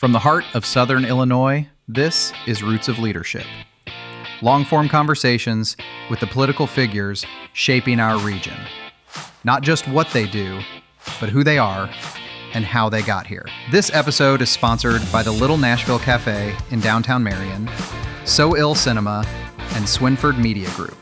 From the heart of Southern Illinois, this is Roots of Leadership. Long-form conversations with the political figures shaping our region. Not just what they do, but who they are and how they got here. This episode is sponsored by the Little Nashville Cafe in downtown Marion, So Ill Cinema, and Swinford Media Group.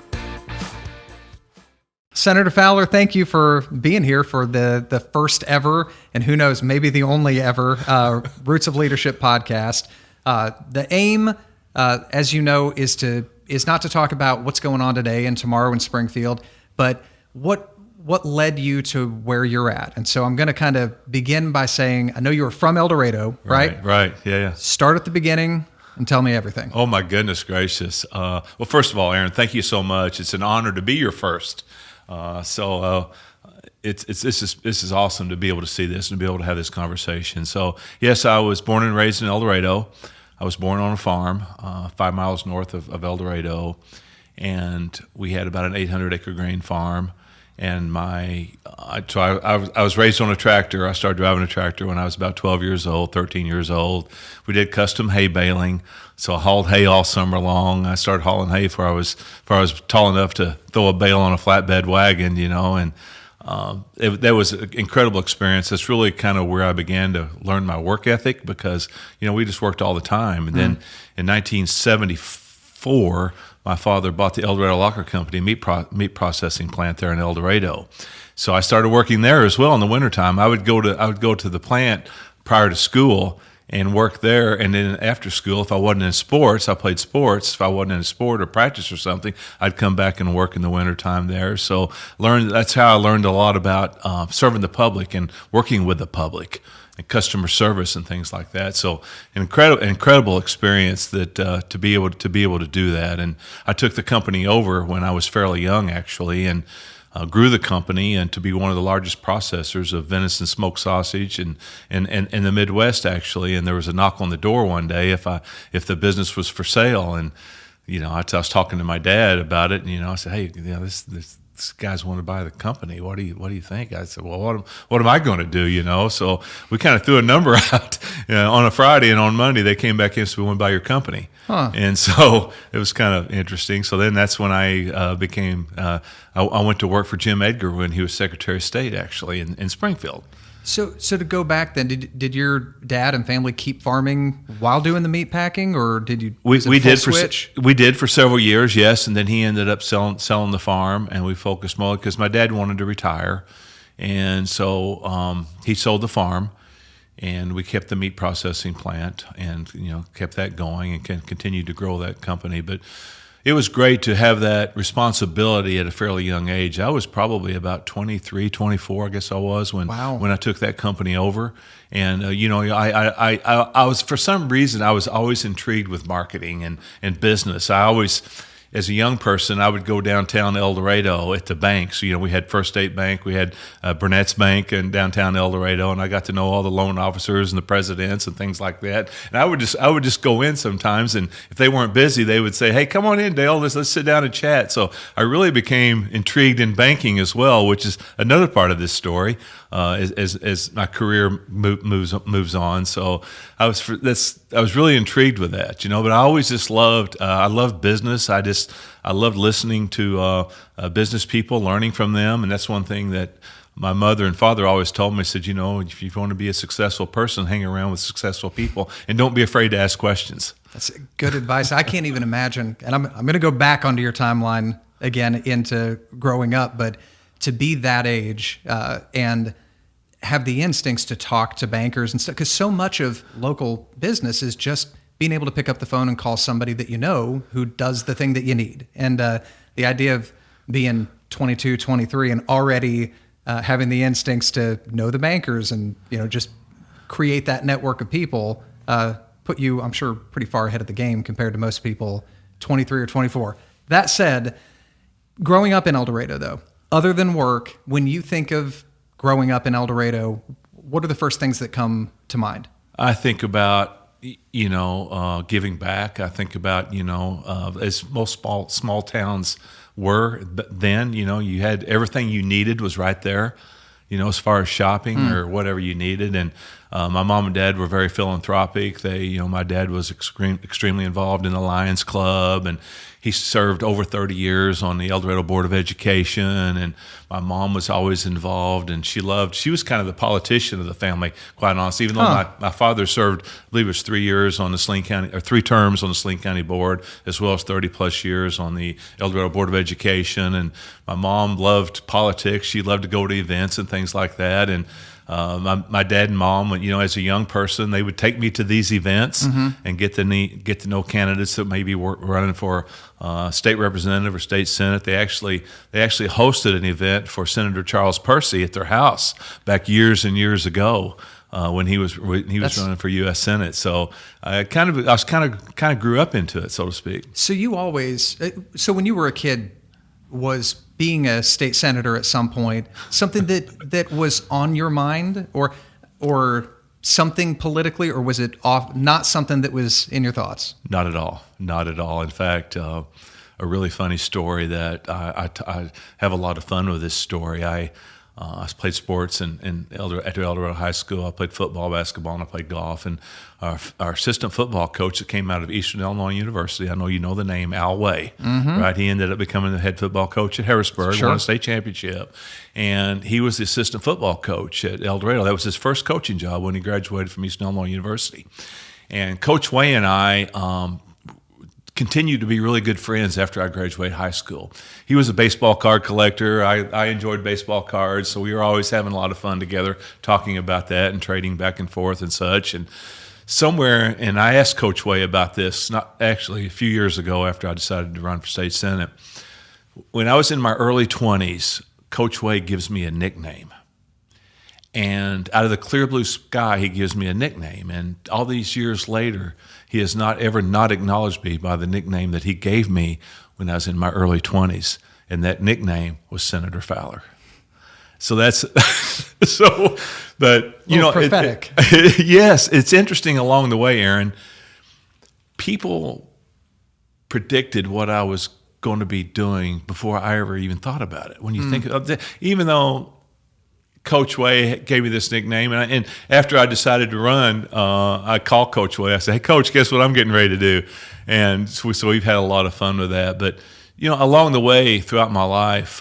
Senator Fowler, thank you for being here for the first ever, and who knows, maybe the only ever, Roots of Leadership podcast. The aim, as you know, is not to talk about what's going on today and tomorrow in Springfield, but what led you to where you're at. And so I'm going to kind of begin by saying, I know you were from El Dorado, right? Right, yeah. Start at the beginning and tell me everything. Oh, my goodness gracious. Well, first of all, Aaron, thank you so much. It's an honor to be your first. This is awesome to be able to see this and to be able to have this conversation. So, yes, I was born and raised in El Dorado. I was born on a farm 5 miles north of El Dorado, and we had about an 800-acre grain farm. And I was raised on a tractor. I started driving a tractor when I was about 12 years old, 13 years old. We did custom hay baling, so I hauled hay all summer long. I started hauling hay before I was tall enough to throw a bale on a flatbed wagon, and that was an incredible experience. That's really kind of where I began to learn my work ethic because, we just worked all the time. And then in 1974, my father bought the El Dorado Locker Company meat processing plant there in El Dorado. So I started working there as well in the wintertime. I would go to the plant prior to school and work there, and then after school, if I wasn't in sports, I played sports. If I wasn't in a sport or practice or something, I'd come back and work in the wintertime there. So that's how I learned a lot about serving the public and working with the public and customer service and things like that. So incredible experience that to be able to do that. And I took the company over when I was fairly young, actually, and grew the company and to be one of the largest processors of venison smoked sausage in the Midwest, actually. And there was a knock on the door one day if the business was for sale. And I was talking to my dad about it, and I said, hey, this guys want to buy the company. What do you think? I said, well, what am I going to do? So we kind of threw a number out on a Friday, and on Monday they came back in and said, we want to buy your company. Huh. And so it was kind of interesting. So then that's when I became. I went to work for Jim Edgar when he was Secretary of State, actually, in Springfield. So to go back then, did your dad and family keep farming while doing the meat packing, or did you? We did for several years, yes, and then he ended up selling the farm, and we focused more because my dad wanted to retire, and so he sold the farm, and we kept the meat processing plant, and kept that going and continued to grow that company, but. It was great to have that responsibility at a fairly young age. I was probably about 23, 24, I guess I was when I took that company over. And I was, for some reason, I was always intrigued with marketing and business. As a young person, I would go downtown El Dorado at the banks. We had First State Bank, we had Burnett's Bank in downtown El Dorado, and I got to know all the loan officers and the presidents and things like that. And I would just go in sometimes, and if they weren't busy, they would say, "Hey, come on in, Dale. Let's sit down and chat." So I really became intrigued in banking as well, which is another part of this story as my career moves on. So I was really intrigued with that, But I always just loved business. I loved listening to business people, learning from them, and that's one thing that my mother and father always told me. Said, if you want to be a successful person, hang around with successful people, and don't be afraid to ask questions. That's good advice. I can't even imagine, and I'm going to go back onto your timeline again into growing up, but to be that age and have the instincts to talk to bankers and stuff, because so much of local business is just being able to pick up the phone and call somebody that who does the thing that you need. And the idea of being 22, 23 and already having the instincts to know the bankers and, just create that network of people put you, I'm sure, pretty far ahead of the game compared to most people 23 or 24. That said, growing up in El Dorado, though, other than work, when you think of growing up in El Dorado, what are the first things that come to mind? I think about giving back. I think about, as most small towns were then, you had everything you needed was right there. as far as shopping or whatever you needed. And My mom and dad were very philanthropic. My dad was extremely involved in the Lions Club, and he served over 30 years on the El Dorado Board of Education. And my mom was always involved, and she was kind of the politician of the family, quite honestly. Even though my father served, I believe it was 3 years on the 3 terms on the Saline County Board, as well as 30 plus years on the El Dorado Board of Education. And my mom loved politics. She loved to go to events and things like that. And my dad and mom, as a young person, they would take me to these events and get to know candidates that maybe were running for state representative or state senate. They actually hosted an event for Senator Charles Percy at their house back years and years ago when he was running for U.S. Senate. So I kind of grew up into it, so to speak. So when you were a kid, was being a state senator at some point something that was on your mind, or something politically, or was it not something that was in your thoughts? Not at all. In fact, a really funny story that I have a lot of fun with this story. I played sports at El Dorado High School. I played football, basketball, and I played golf. And our assistant football coach that came out of Eastern Illinois University, I know you know the name, Al Way, right? He ended up becoming the head football coach at Harrisburg, won a state championship. And he was the assistant football coach at El Dorado. That was his first coaching job when he graduated from Eastern Illinois University. And Coach Way and I continued to be really good friends after I graduated high school. He was a baseball card collector. I enjoyed baseball cards, so we were always having a lot of fun together, talking about that and trading back and forth and such. And I asked Coach Way about this, not actually a few years ago after I decided to run for state senate. When I was in my early 20s, Coach Way gives me a nickname. And out of the clear blue sky, he gives me a nickname. And all these years later, he has not ever not acknowledged me by the nickname that he gave me when I was in my early 20s. And that nickname was Senator Fowler. So that's prophetic. Yes, it's interesting along the way, Aaron. People predicted what I was going to be doing before I ever even thought about it. When you think of that, even though Coach Way gave me this nickname, and after I decided to run, I called Coach Way. I said, "Hey, Coach, guess what I'm getting ready to do?" And so we've had a lot of fun with that. But along the way throughout my life,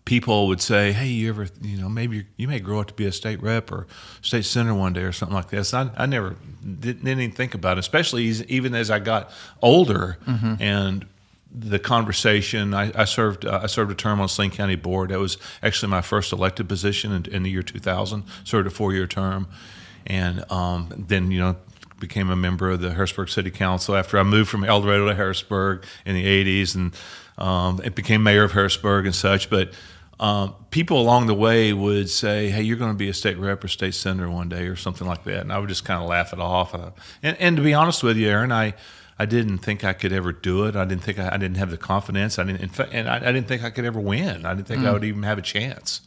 people would say, "Hey, you ever, maybe you may grow up to be a state rep or state senator one day or something like that." So I never didn't even think about it, especially even as I got older and the conversation. I served a term on Saline County Board. That was actually my first elected position in the year 2000. Served a 4-year term, and then became a member of the Harrisburg City Council after I moved from El Dorado to Harrisburg in the 80s, and it became mayor of Harrisburg and such. But people along the way would say, "Hey, you're going to be a state rep or state senator one day," or something like that, and I would just kind of laugh it off. And to be honest with you, Aaron, I didn't think I could ever do it. I didn't think I didn't have the confidence. I didn't think I could ever win. I didn't think I would even have a chance.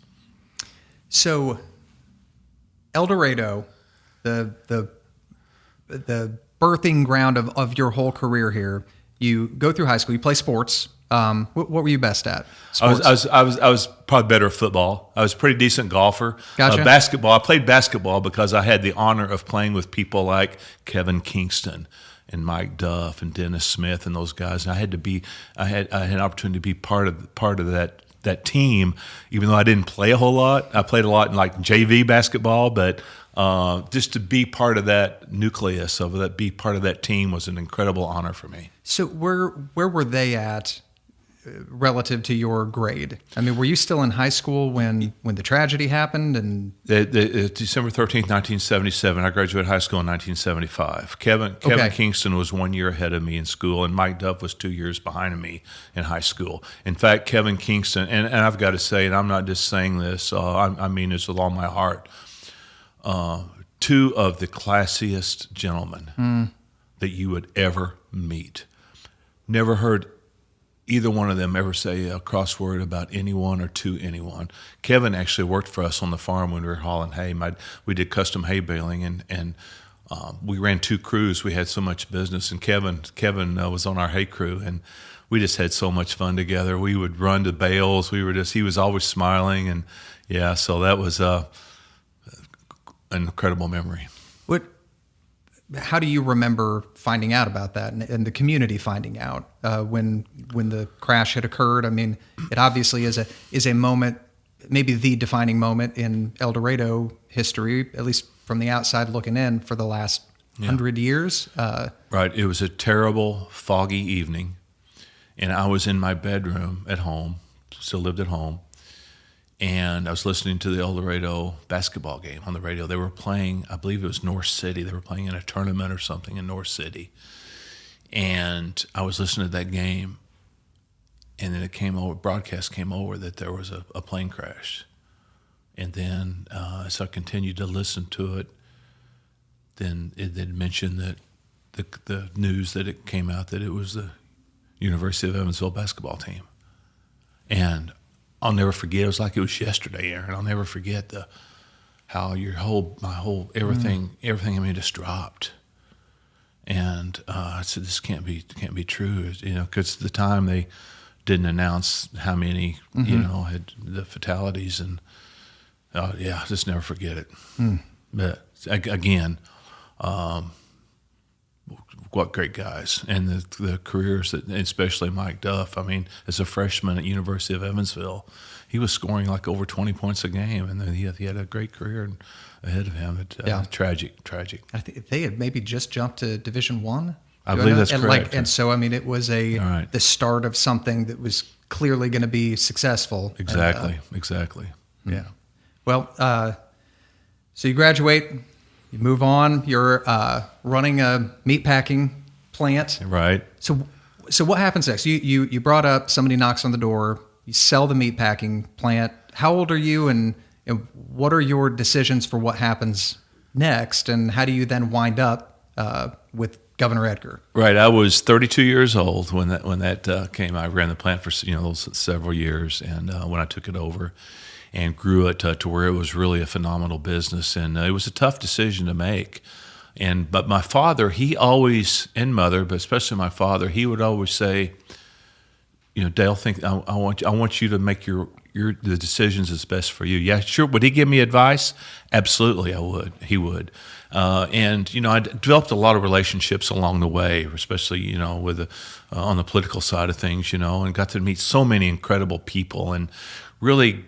So, El Dorado, the birthing ground of your whole career here. You go through high school. You play sports. What were you best at? Sports? I was probably better at football. I was a pretty decent golfer. Gotcha. Basketball. I played basketball because I had the honor of playing with people like Kevin Kingston and Mike Duff and Dennis Smith and those guys. And I had an opportunity to be part of that team, even though I didn't play a whole lot. I played a lot in like JV basketball, but just to be part of that nucleus be part of that team was an incredible honor for me. So where were they at relative to your grade? I mean, were you still in high school when the tragedy happened? And December 13th, 1977, I graduated high school in 1975. Kevin Kingston was 1 year ahead of me in school, and Mike Duff was 2 years behind me in high school. In fact, Kevin Kingston, and I've got to say, and I'm not just saying this, I mean this with all my heart, two of the classiest gentlemen that you would ever meet. Never heard either one of them ever say a cross word about anyone or to anyone. Kevin actually worked for us on the farm when we were hauling hay. We did custom hay baling, and we ran 2 crews. We had so much business, and Kevin was on our hay crew, and we just had so much fun together. We would run to bales. He was always smiling, and yeah, so that was an incredible memory. What? How do you remember finding out about that, and the community finding out when the crash had occurred? I mean, it obviously is a moment, maybe the defining moment in El Dorado history, at least from the outside looking in, for the last 100 years. Right. It was a terrible, foggy evening, and I was in my bedroom at home, still lived at home, and I was listening to the El Dorado basketball game on the radio. They were playing, I believe it was North City. They were playing in a tournament or something in North City. And I was listening to that game, and then broadcast came over that there was a plane crash. And then as I continued to listen to it, then it had mentioned that the news that it came out that it was the University of Evansville basketball team. And I'll never forget. It was like it was yesterday, Aaron. I'll never forget how my whole everything in me just dropped. And I said, "This can't be true," because at the time they didn't announce how many had the fatalities, and I'll just never forget it. But again, what great guys, and the careers that, especially Mike Duff. I mean, as a freshman at University of Evansville, he was scoring like over 20 points a game, and then he had a great career ahead of him. Tragic. I think they had maybe just jumped to Division I. I believe that's correct. And so, I mean, it was the start of something that was clearly going to be successful. Exactly. Yeah. Well, so you graduate. You move on. You're running a meatpacking plant. Right. So what happens next? You brought up somebody knocks on the door. You sell the meatpacking plant. How old are you, and what are your decisions for what happens next? And how do you then wind up with Governor Edgar? Right. I was 32 years old when that came. I ran the plant for those several years, and when I took it over, and grew it to where it was really a phenomenal business. And it was a tough decision to make. But my father, he always, and mother, but especially my father, he would always say, Dale, I want you to make the decisions that's best for you. Yeah, sure. Would he give me advice? Absolutely, I would. He would. And I developed a lot of relationships along the way, especially with on the political side of things, and got to meet so many incredible people, and really.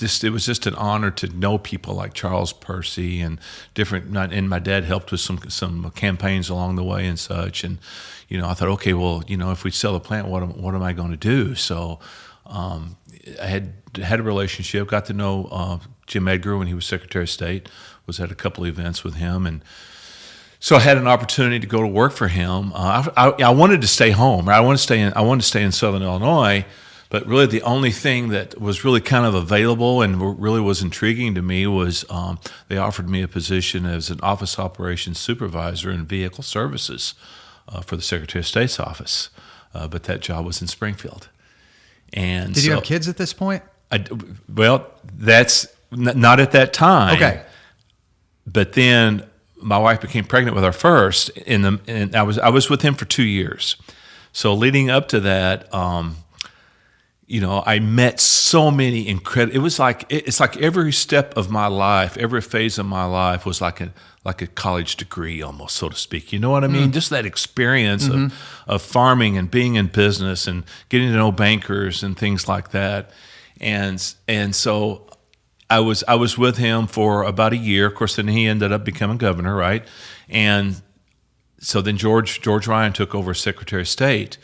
It was just an honor to know people like Charles Percy and different. And my dad helped with some campaigns along the way and such. And I thought, okay, well, if we sell the plant, what am I going to do? So I had a relationship, got to know Jim Edgar when he was Secretary of State. Was at a couple of events with him, and so I had an opportunity to go to work for him. I wanted to stay home. I wanted to stay in Southern Illinois. But really, the only thing that was really kind of available and really was intriguing to me was they offered me a position as an office operations supervisor in vehicle services for the Secretary of State's office. But that job was in Springfield. And did you have kids at this point? Well, that's not at that time. Okay. But then my wife became pregnant with our first, and I was with him for 2 years. So leading up to that. I met so many incredible. It's like every step of my life, every phase of my life was like a college degree almost, so to speak. You know what I mean? Just that experience of farming and being in business and getting to know bankers and things like that. And so I was with him for about a year. Of course, then he ended up becoming governor, right? And so then George Ryan took over as Secretary of State.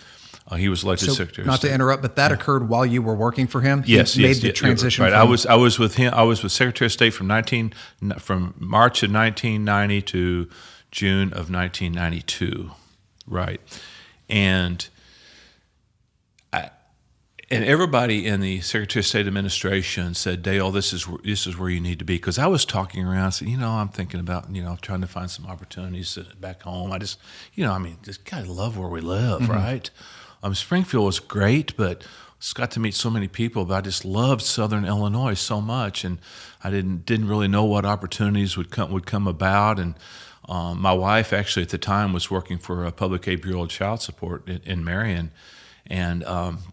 He was elected Secretary of State. Not to interrupt, but that occurred while you were working for him? Yes, he made the transition. Right. I was with him. I was with Secretary of State from March of 1990 to June of 1992. Right. And everybody in the Secretary of State administration said, Dale, this is where you need to be. Because I was talking around, said, I'm thinking about, trying to find some opportunities back home. I just, just kind of love where we live, right? Springfield was great, but just got to meet so many people. But I just loved Southern Illinois so much, and I didn't really know what opportunities would come about. And my wife actually at the time was working for a Public Aid Bureau of Child Support in Marion. And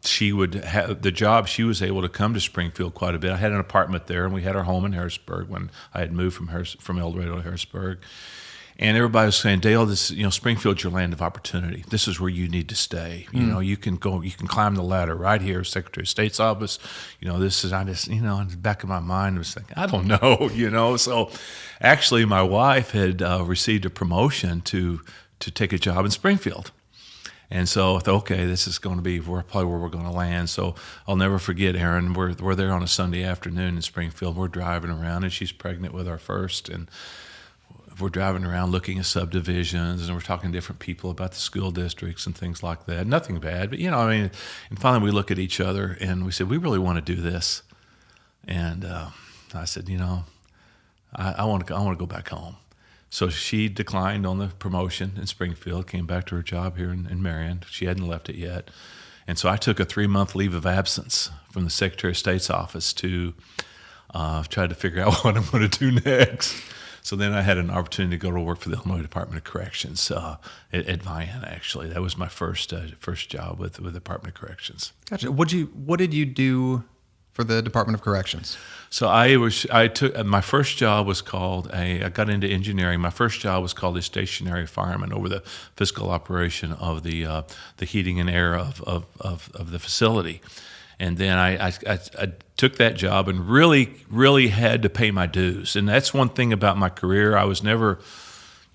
she would have the job. She was able to come to Springfield quite a bit. I had an apartment there, and we had our home in Harrisburg when I had moved from El Dorado to Harrisburg. And everybody was saying, Dale, this, Springfield's your land of opportunity. This is where you need to stay. You can go, you can climb the ladder right here, Secretary of State's office. This is, I just, in the back of my mind, I was thinking, I don't know, So actually, my wife had received a promotion to take a job in Springfield. And so I thought, okay, this is going to be probably where we're going to land. So I'll never forget, Aaron, we're there on a Sunday afternoon in Springfield. We're driving around, and she's pregnant with our first, and we're driving around looking at subdivisions, and we're talking to different people about the school districts and things like that. Nothing bad, but and finally we look at each other and we said, we really want to do this. And I said, I want to go back home. So she declined on the promotion in Springfield, came back to her job here in Marion. She hadn't left it yet. And so I took a 3-month leave of absence from the Secretary of State's office to try to figure out what I'm going to do next. So then I had an opportunity to go to work for the Illinois Department of Corrections at Vienna. Actually, that was my first job with the Department of Corrections. Gotcha. What did you do for the Department of Corrections? So I took my first job was called I got into engineering. My first job was called a stationary fireman over the physical operation of the heating and air of the facility. And then I took that job and really had to pay my dues. And that's one thing about my career. I was never,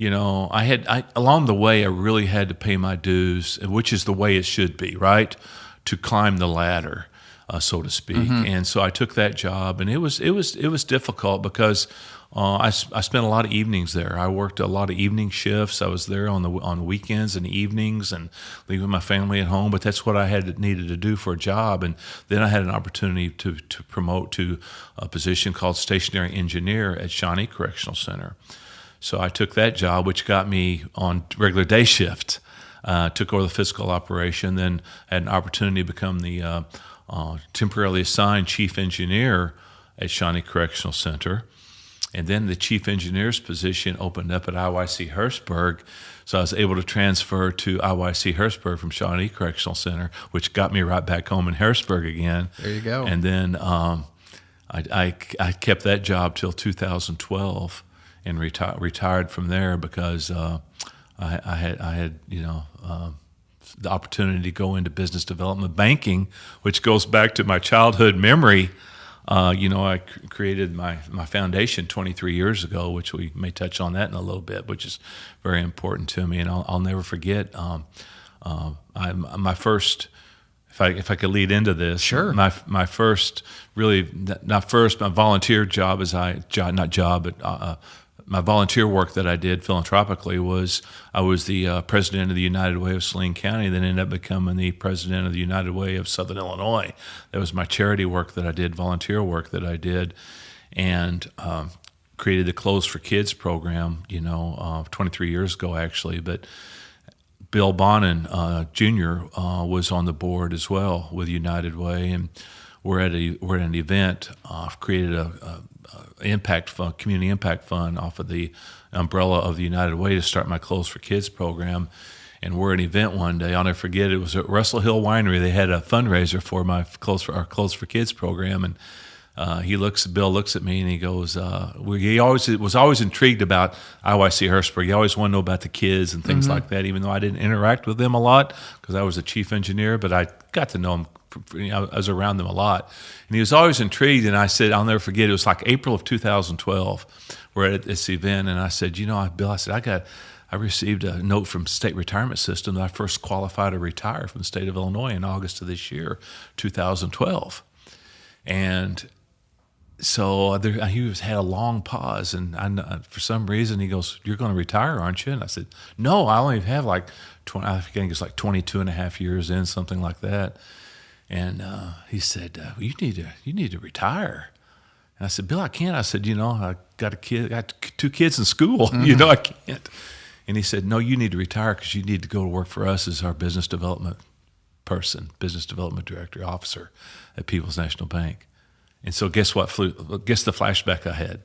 along the way, I really had to pay my dues, which is the way it should be, right? To climb the ladder, so to speak. Mm-hmm. And so I took that job, and it was difficult because I spent a lot of evenings there. I worked a lot of evening shifts. I was there on weekends and evenings and leaving my family at home. But that's what I needed to do for a job. And then I had an opportunity to promote to a position called stationary engineer at Shawnee Correctional Center. So I took that job, which got me on regular day shift. Took over the physical operation. Then had an opportunity to become the temporarily assigned chief engineer at Shawnee Correctional Center. And then the chief engineer's position opened up at IYC Harrisburg, so I was able to transfer to IYC Harrisburg from Shawnee Correctional Center, which got me right back home in Harrisburg again. There you go. And then I kept that job till 2012 and retired from there because I had the opportunity to go into business development banking, which goes back to my childhood memory. I created my foundation 23 years ago, which we may touch on that in a little bit, which is very important to me. And I'll never forget my first, if I could lead into this. Sure. My first, really, not first, my volunteer job my volunteer work that I did philanthropically was I was the president of the United Way of Saline County, then ended up becoming the president of the United Way of Southern Illinois. That was my charity work that I did, volunteer work that I did, and created the Clothes for Kids program, 23 years ago actually. But Bill Bonin Jr. Was on the board as well with United Way, and we're at an event. Created a impact fund, community impact fund off of the umbrella of the United Way to start my Clothes for Kids program. And we're at an event one day. I'll never forget. It was at Russell Hill Winery. They had a fundraiser for our Clothes for Kids program. And Bill looks at me and he goes, he was always intrigued about IYC Harrisburg. He always wanted to know about the kids and things like that, even though I didn't interact with them a lot because I was a chief engineer, but I got to know them. I was around them a lot. And he was always intrigued, and I said, I'll never forget, it was like April of 2012. We're at this event, and I said, Bill, I received a note from State Retirement System that I first qualified to retire from the state of Illinois in August of this year, 2012. And so he had a long pause, and for some reason he goes, "You're going to retire, aren't you?" And I said, "No, I only have I think it's like 22 and a half years in, something like that." And he said, "You need to retire." And I said, "Bill, I can't." I said, "I got I got 2 kids in school. I can't." And he said, "No, you need to retire because you need to go to work for us as our business development person, business development director, officer at People's National Bank." And so guess what? Guess the flashback I had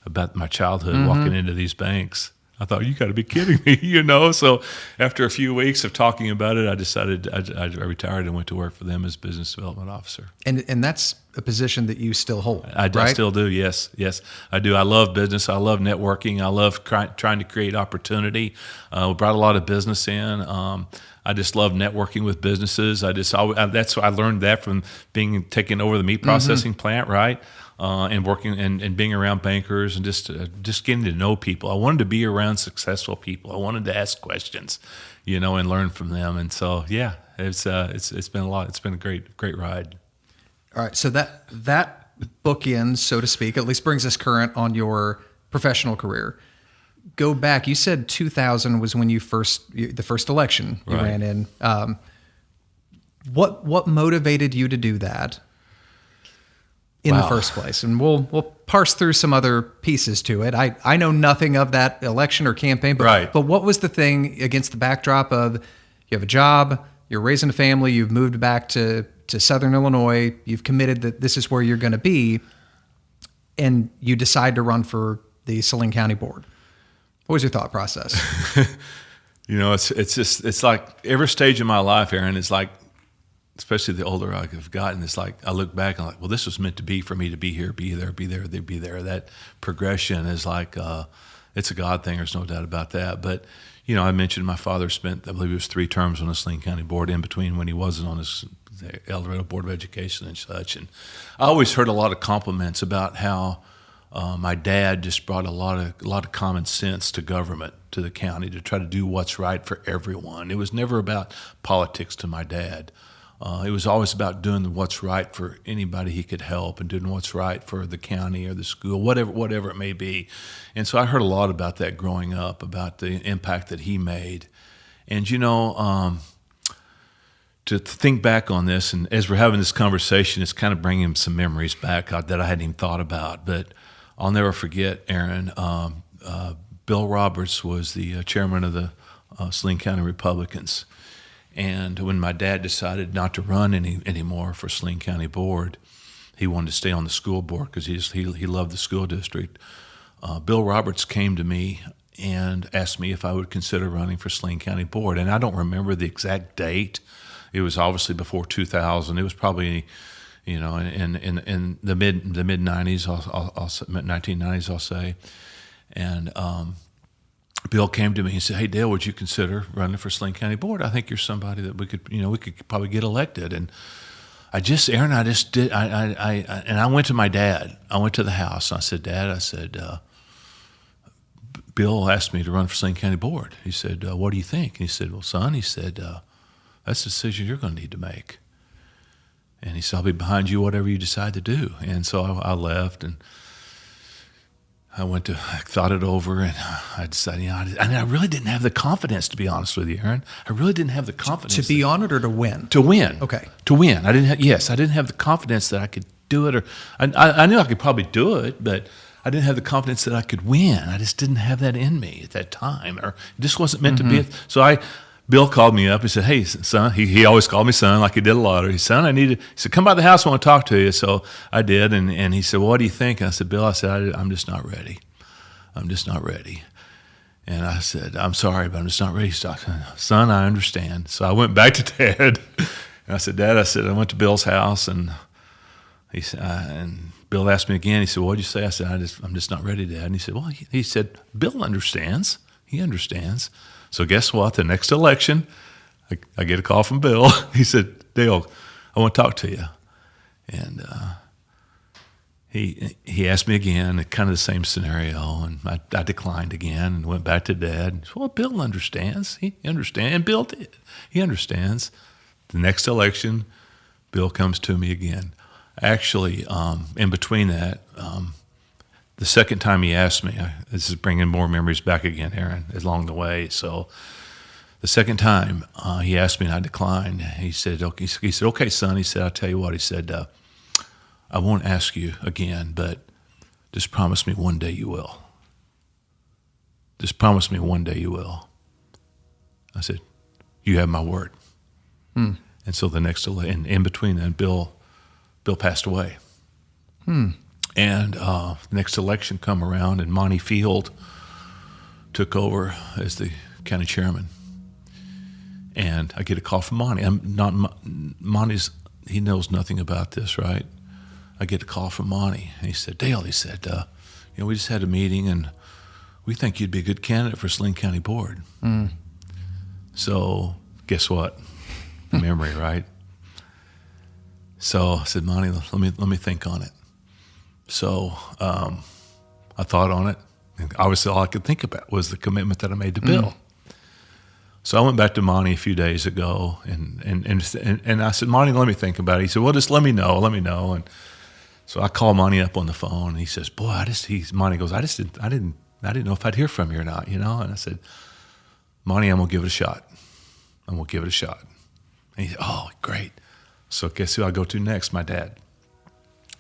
about my childhood walking into these banks. I thought, you got to be kidding me, you know? So after a few weeks of talking about it, I decided I retired and went to work for them as business development officer. And that's a position that you still hold, right? I still do, yes, I do. I love business. I love networking. I love trying to create opportunity. We brought a lot of business in. I just love networking with businesses. That's I learned that from taking over the meat processing plant, right? And working and being around bankers and just getting to know people. I wanted to be around successful people. I wanted to ask questions, and learn from them. And so, yeah, it's been a lot. It's been a great ride. All right, so that bookends, so to speak, at least brings us current on your professional career. Go back. You said 2000 was when the first election you ran in. What motivated you to do that in the first place? And we'll parse through some other pieces to it. I know nothing of that election or campaign, but what was the thing against the backdrop of you have a job, you're raising a family, you've moved back to Southern Illinois, you've committed that this is where you're going to be, and you decide to run for the Saline County Board? What was your thought process? It's like every stage of my life, Aaron, is like, especially the older I've gotten, it's like I look back and I'm like, well, this was meant to be for me to be here, be there, be there. That progression is like, it's a God thing. There's no doubt about that. But, I mentioned my father spent, I believe it was 3 terms on the Saline County Board in between when he wasn't on the El Dorado Board of Education and such. And I always heard a lot of compliments about how my dad just brought a lot of common sense to government, to the county, to try to do what's right for everyone. It was never about politics to my dad. It was always about doing what's right for anybody he could help and doing what's right for the county or the school, whatever it may be. And so I heard a lot about that growing up, about the impact that he made. And, to think back on this, and as we're having this conversation, it's kind of bringing some memories back that I hadn't even thought about. But I'll never forget, Aaron, Bill Roberts was the chairman of the Saline County Republicans. And when my dad decided not to run anymore for Saline County Board, he wanted to stay on the school board because he loved the school district. Bill Roberts came to me and asked me if I would consider running for Saline County Board. And I don't remember the exact date. It was obviously before 2000. It was probably, in the mid 90s, 1990s, I'll say. And Bill came to me and said, "Hey, Dale, would you consider running for Saline County Board? I think you're somebody that we could probably get elected." And I went to my dad. I went to the house and I said, "Dad," Bill asked me to run for Saline County Board. He said, "What do you think?" And he said, "Well, son," he said, "that's a decision you're going to need to make." And he said, "I'll be behind you, whatever you decide to do." And so I left and I thought it over, and I decided, I really didn't have the confidence, to be honest with you, Aaron. I really didn't have the confidence. To be on it or to win? To win. Okay. To win. I didn't have the confidence that I could do it, or I knew I could probably do it, but I didn't have the confidence that I could win. I just didn't have that in me at that time, or it just wasn't meant to be. So Bill called me up. He said, "Hey, son," he always called me son like he did a lot. He said, he said, "Come by the house. I want to talk to you." So I did, and he said, "Well, what do you think?" And I said, "Bill," "I'm just not ready. I'm just not ready." And I said, "I'm sorry, but I'm just not ready." He said, "Son, I understand." So I went back to Dad, and I said, "Dad," I went to Bill's house, and he said, and Bill asked me again. He said, "What'd you say?" I said, "I'm just not ready, Dad." And he said, "Well," he said, "Bill understands. He understands." So guess what? The next election, I get a call from Bill. He said, "Dale, I want to talk to you." And he asked me again, kind of the same scenario, and I declined again and went back to Dad. He said, "Well, Bill understands. He understands." And Bill did. He understands. The next election, Bill comes to me again. Actually, in between that, the second time he asked me, this is bringing more memories back again, Aaron, along the way. So the second time he asked me and I declined. He said, "Okay, son." He said, "I'll tell you what." He said, "I won't ask you again, but just promise me one day you will. Just promise me one day you will." I said, "You have my word." And so the next, and in between then, Bill passed away. And the next election come around, and Monty Field took over as the county chairman. And I get a call from Monty. He knows nothing about this, right? I get a call from Monty, and he said, Dale, he said, we just had a meeting, and we think you'd be a good candidate for Saline County Board. So guess what? Memory, right? So I said, Monty, let me think on it. So I thought on it. And obviously, all I could think about was the commitment that I made to Bill. So I went back to Monty a few days ago, and I said, Monty, let me think about it. He said, well, just let me know. And so I called Monty up on the phone, and he says, boy, Monty goes, I didn't know if I'd hear from you or not, And I said, Monty, I'm gonna give it a shot. And he said, oh, great. So guess who I go to next? My dad.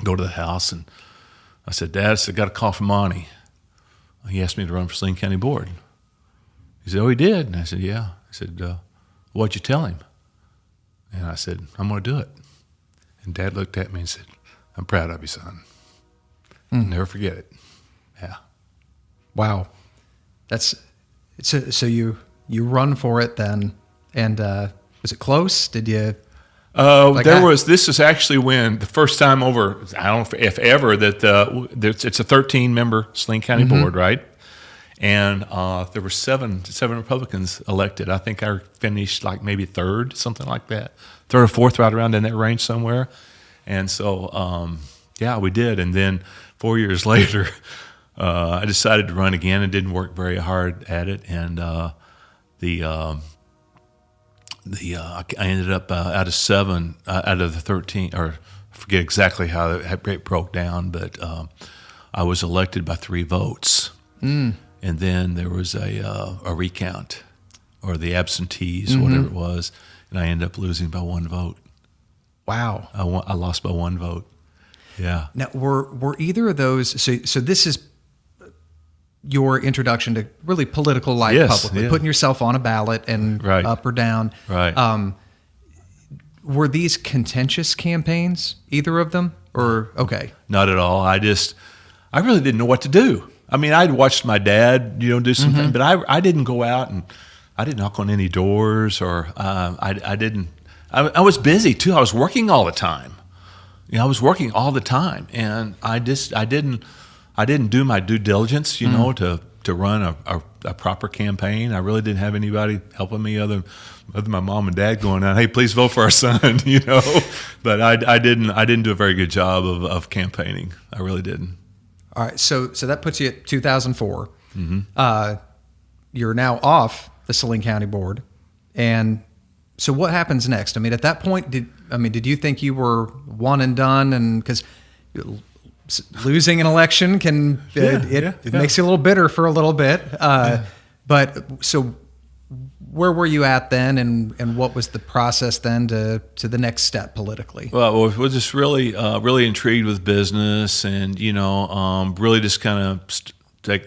Go to the house, and I said, Dad, I got a call from Monty. He asked me to run for Saline County Board. He said, oh, he did? And I said, yeah. He said, what'd you tell him? And I said, I'm going to do it. And Dad looked at me and said, I'm proud of you, son. I'll never forget it. Yeah. Wow. So you run for it then, and was it close? Did you? This is actually when the first time over, I don't know if ever, that it's a 13-member Saline County Board, right? And there were seven Republicans elected. I think I finished like maybe third, something like that. Third or fourth, right around in that range somewhere. And so, we did. And then 4 years later, I decided to run again and didn't work very hard at it. And I ended up out of 7 out of the 13, or I forget exactly how it broke down, but I was elected by 3 votes. And then there was a recount, or the absentees, whatever it was, and I ended up losing by 1 vote. Wow! I lost by 1 vote. Yeah. Now, were either of those? So this is your introduction to really political life publicly, putting yourself on a ballot and up or down. Right. Were these contentious campaigns? Either of them, or okay? Not at all. I really didn't know what to do. I mean, I'd watched my dad, do some things, but I didn't go out and I didn't knock on any doors, or I didn't. I was busy too. I was working all the time. I was working all the time, and I didn't do my due diligence, to run a proper campaign. I really didn't have anybody helping me other than my mom and dad going out, hey, please vote for our son, But I didn't do a very good job of campaigning. I really didn't. All right, so that puts you at 2004. You're now off the Saline County Board, and so what happens next? I mean, at that point, did you think you were one and done? And because losing an election it makes you a little bitter for a little bit. But so where were you at then, and what was the process then to the next step politically? Well, we're just really intrigued with business, and really just kind of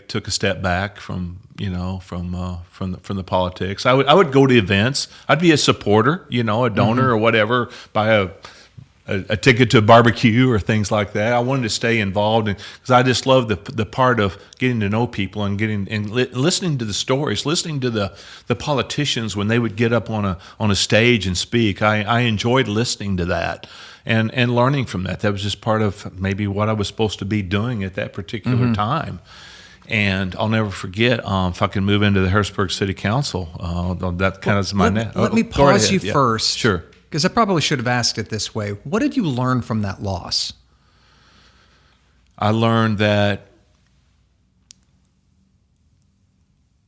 took a step back from the politics. I would go to events. I'd be a supporter, a donor or whatever, buy a ticket to a barbecue or things like that. I wanted to stay involved, because I just love the part of getting to know people and listening to the stories, listening to the politicians when they would get up on a stage and speak. I enjoyed listening to that and learning from that. That was just part of maybe what I was supposed to be doing at that particular time. And I'll never forget, if I can move into the Harrisburg City Council, that kind of is my net. Let me pause you first. Sure. Because I probably should have asked it this way. What did you learn from that loss? I learned that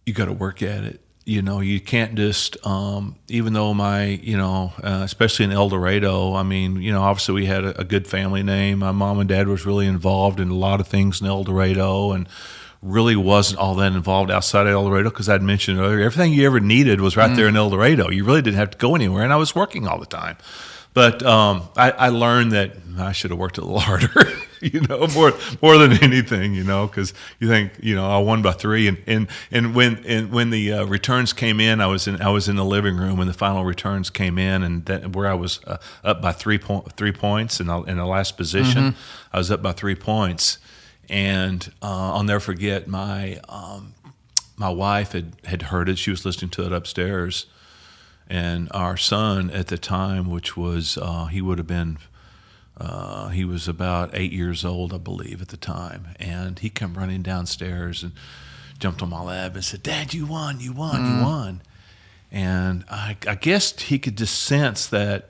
you got to work at it. You can't just, even though especially in El Dorado, obviously we had a good family name. My mom and dad was really involved in a lot of things in El Dorado, and really wasn't all that involved outside of El Dorado, because I'd mentioned earlier, everything you ever needed was right there in El Dorado. You really didn't have to go anywhere, and I was working all the time. But I learned that I should have worked a little harder, more than anything, because you think, I won by 3, and when the returns came in, I was in the living room when the final returns came in, and where I was up by 3 points in the last position, I was up by 3 points. And I'll never forget my my wife had heard it. She was listening to it upstairs. And our son at the time, which was, he would have been, he was about 8 years old, I believe, at the time. And he came running downstairs and jumped on my lap and said, "Dad, you won, you won." And I guess he could just sense that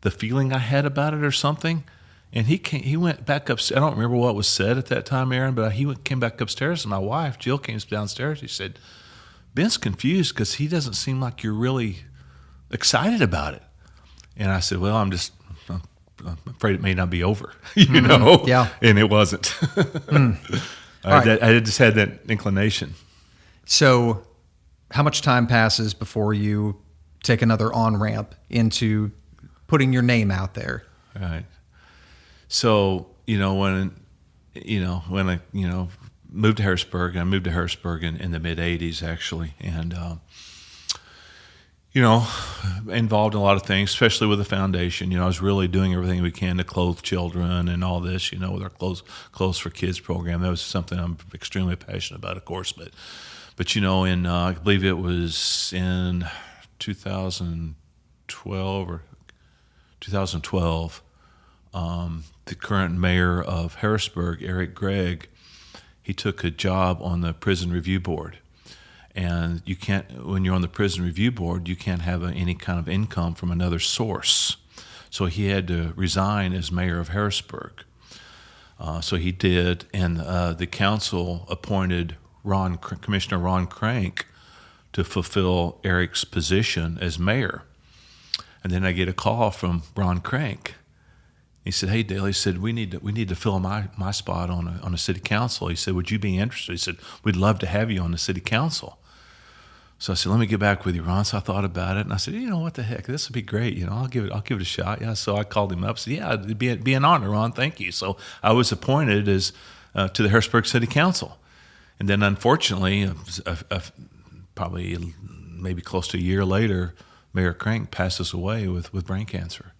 the feeling I had about it or something. And he went back upstairs. I don't remember what was said at that time, Aaron, but came back upstairs, and my wife, Jill, came downstairs. She said, "Ben's confused because he doesn't seem like you're really excited about it." And I said, "Well, I'm afraid it may not be over," you know? Yeah. And it wasn't. I just had that inclination. So how much time passes before you take another on-ramp into putting your name out there? Right. So, when I moved to Harrisburg, and I moved to Harrisburg in the mid-'80s, actually, and, involved in a lot of things, especially with the foundation. I was really doing everything we can to clothe children and all this, with our Clothes for Kids program. That was something I'm extremely passionate about, of course. But I believe it was in 2012, the current mayor of Harrisburg, Eric Gregg, he took a job on the Prison Review Board. And you can't, when you're on the Prison Review Board, you can't have any kind of income from another source. So he had to resign as mayor of Harrisburg. So he did, and the council appointed Commissioner Ron Crank to fulfill Eric's position as mayor. And then I get a call from Ron Crank. He said, "Hey, Dale," he said, we need to fill my spot on a city council." He said, "Would you be interested?" He said, "We'd love to have you on the city council." So I said, "Let me get back with you, Ron." So I thought about it, and I said, what the heck, this would be great. I'll give it a shot. Yeah. So I called him up. Said, "Yeah, it'd be an honor, Ron. Thank you." So I was appointed as to the Harrisburg City Council, and then unfortunately, probably maybe close to a year later, Mayor Crank passes away with brain cancer.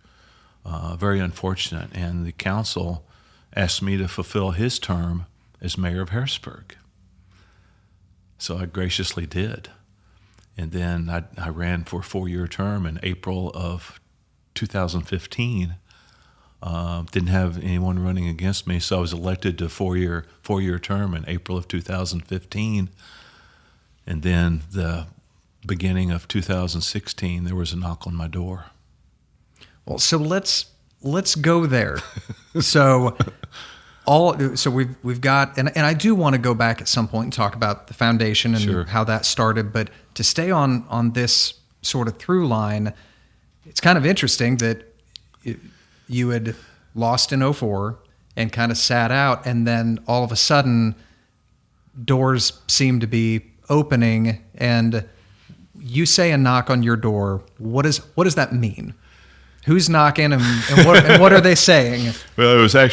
Very unfortunate, and the council asked me to fulfill his term as mayor of Harrisburg. So I graciously did. And then I ran for a 4-year term in April of 2015. Didn't have anyone running against me, so I was elected to a four-year term in April of 2015. And then the beginning of 2016, there was a knock on my door. Well, so let's go there. So we've got, and I do want to go back at some point and talk about the foundation and Sure. how that started, but to stay on this sort of through line, it's kind of interesting that you had lost in 2004 and kind of sat out, and then all of a sudden doors seem to be opening, and you say a knock on your door. What does that mean? Who's knocking, and what are they saying? Well, I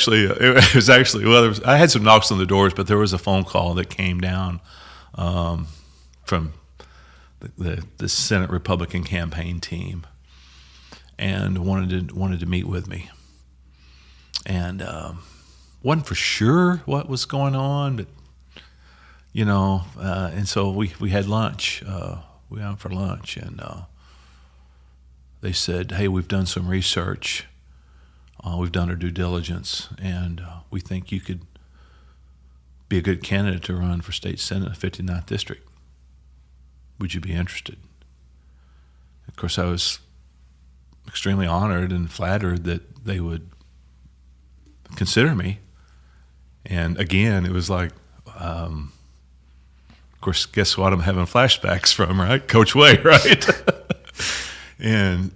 had some knocks on the doors, but there was a phone call that came down from the Senate Republican campaign team, and wanted to meet with me, and wasn't for sure what was going on, but and so we had lunch. We went out for lunch, and they said, "Hey, we've done some research. We've done our due diligence, and we think you could be a good candidate to run for state senate in the 59th district. Would you be interested?" Of course, I was extremely honored and flattered that they would consider me. And again, it was like, of course, guess what I'm having flashbacks from, right? Coach Way, right? And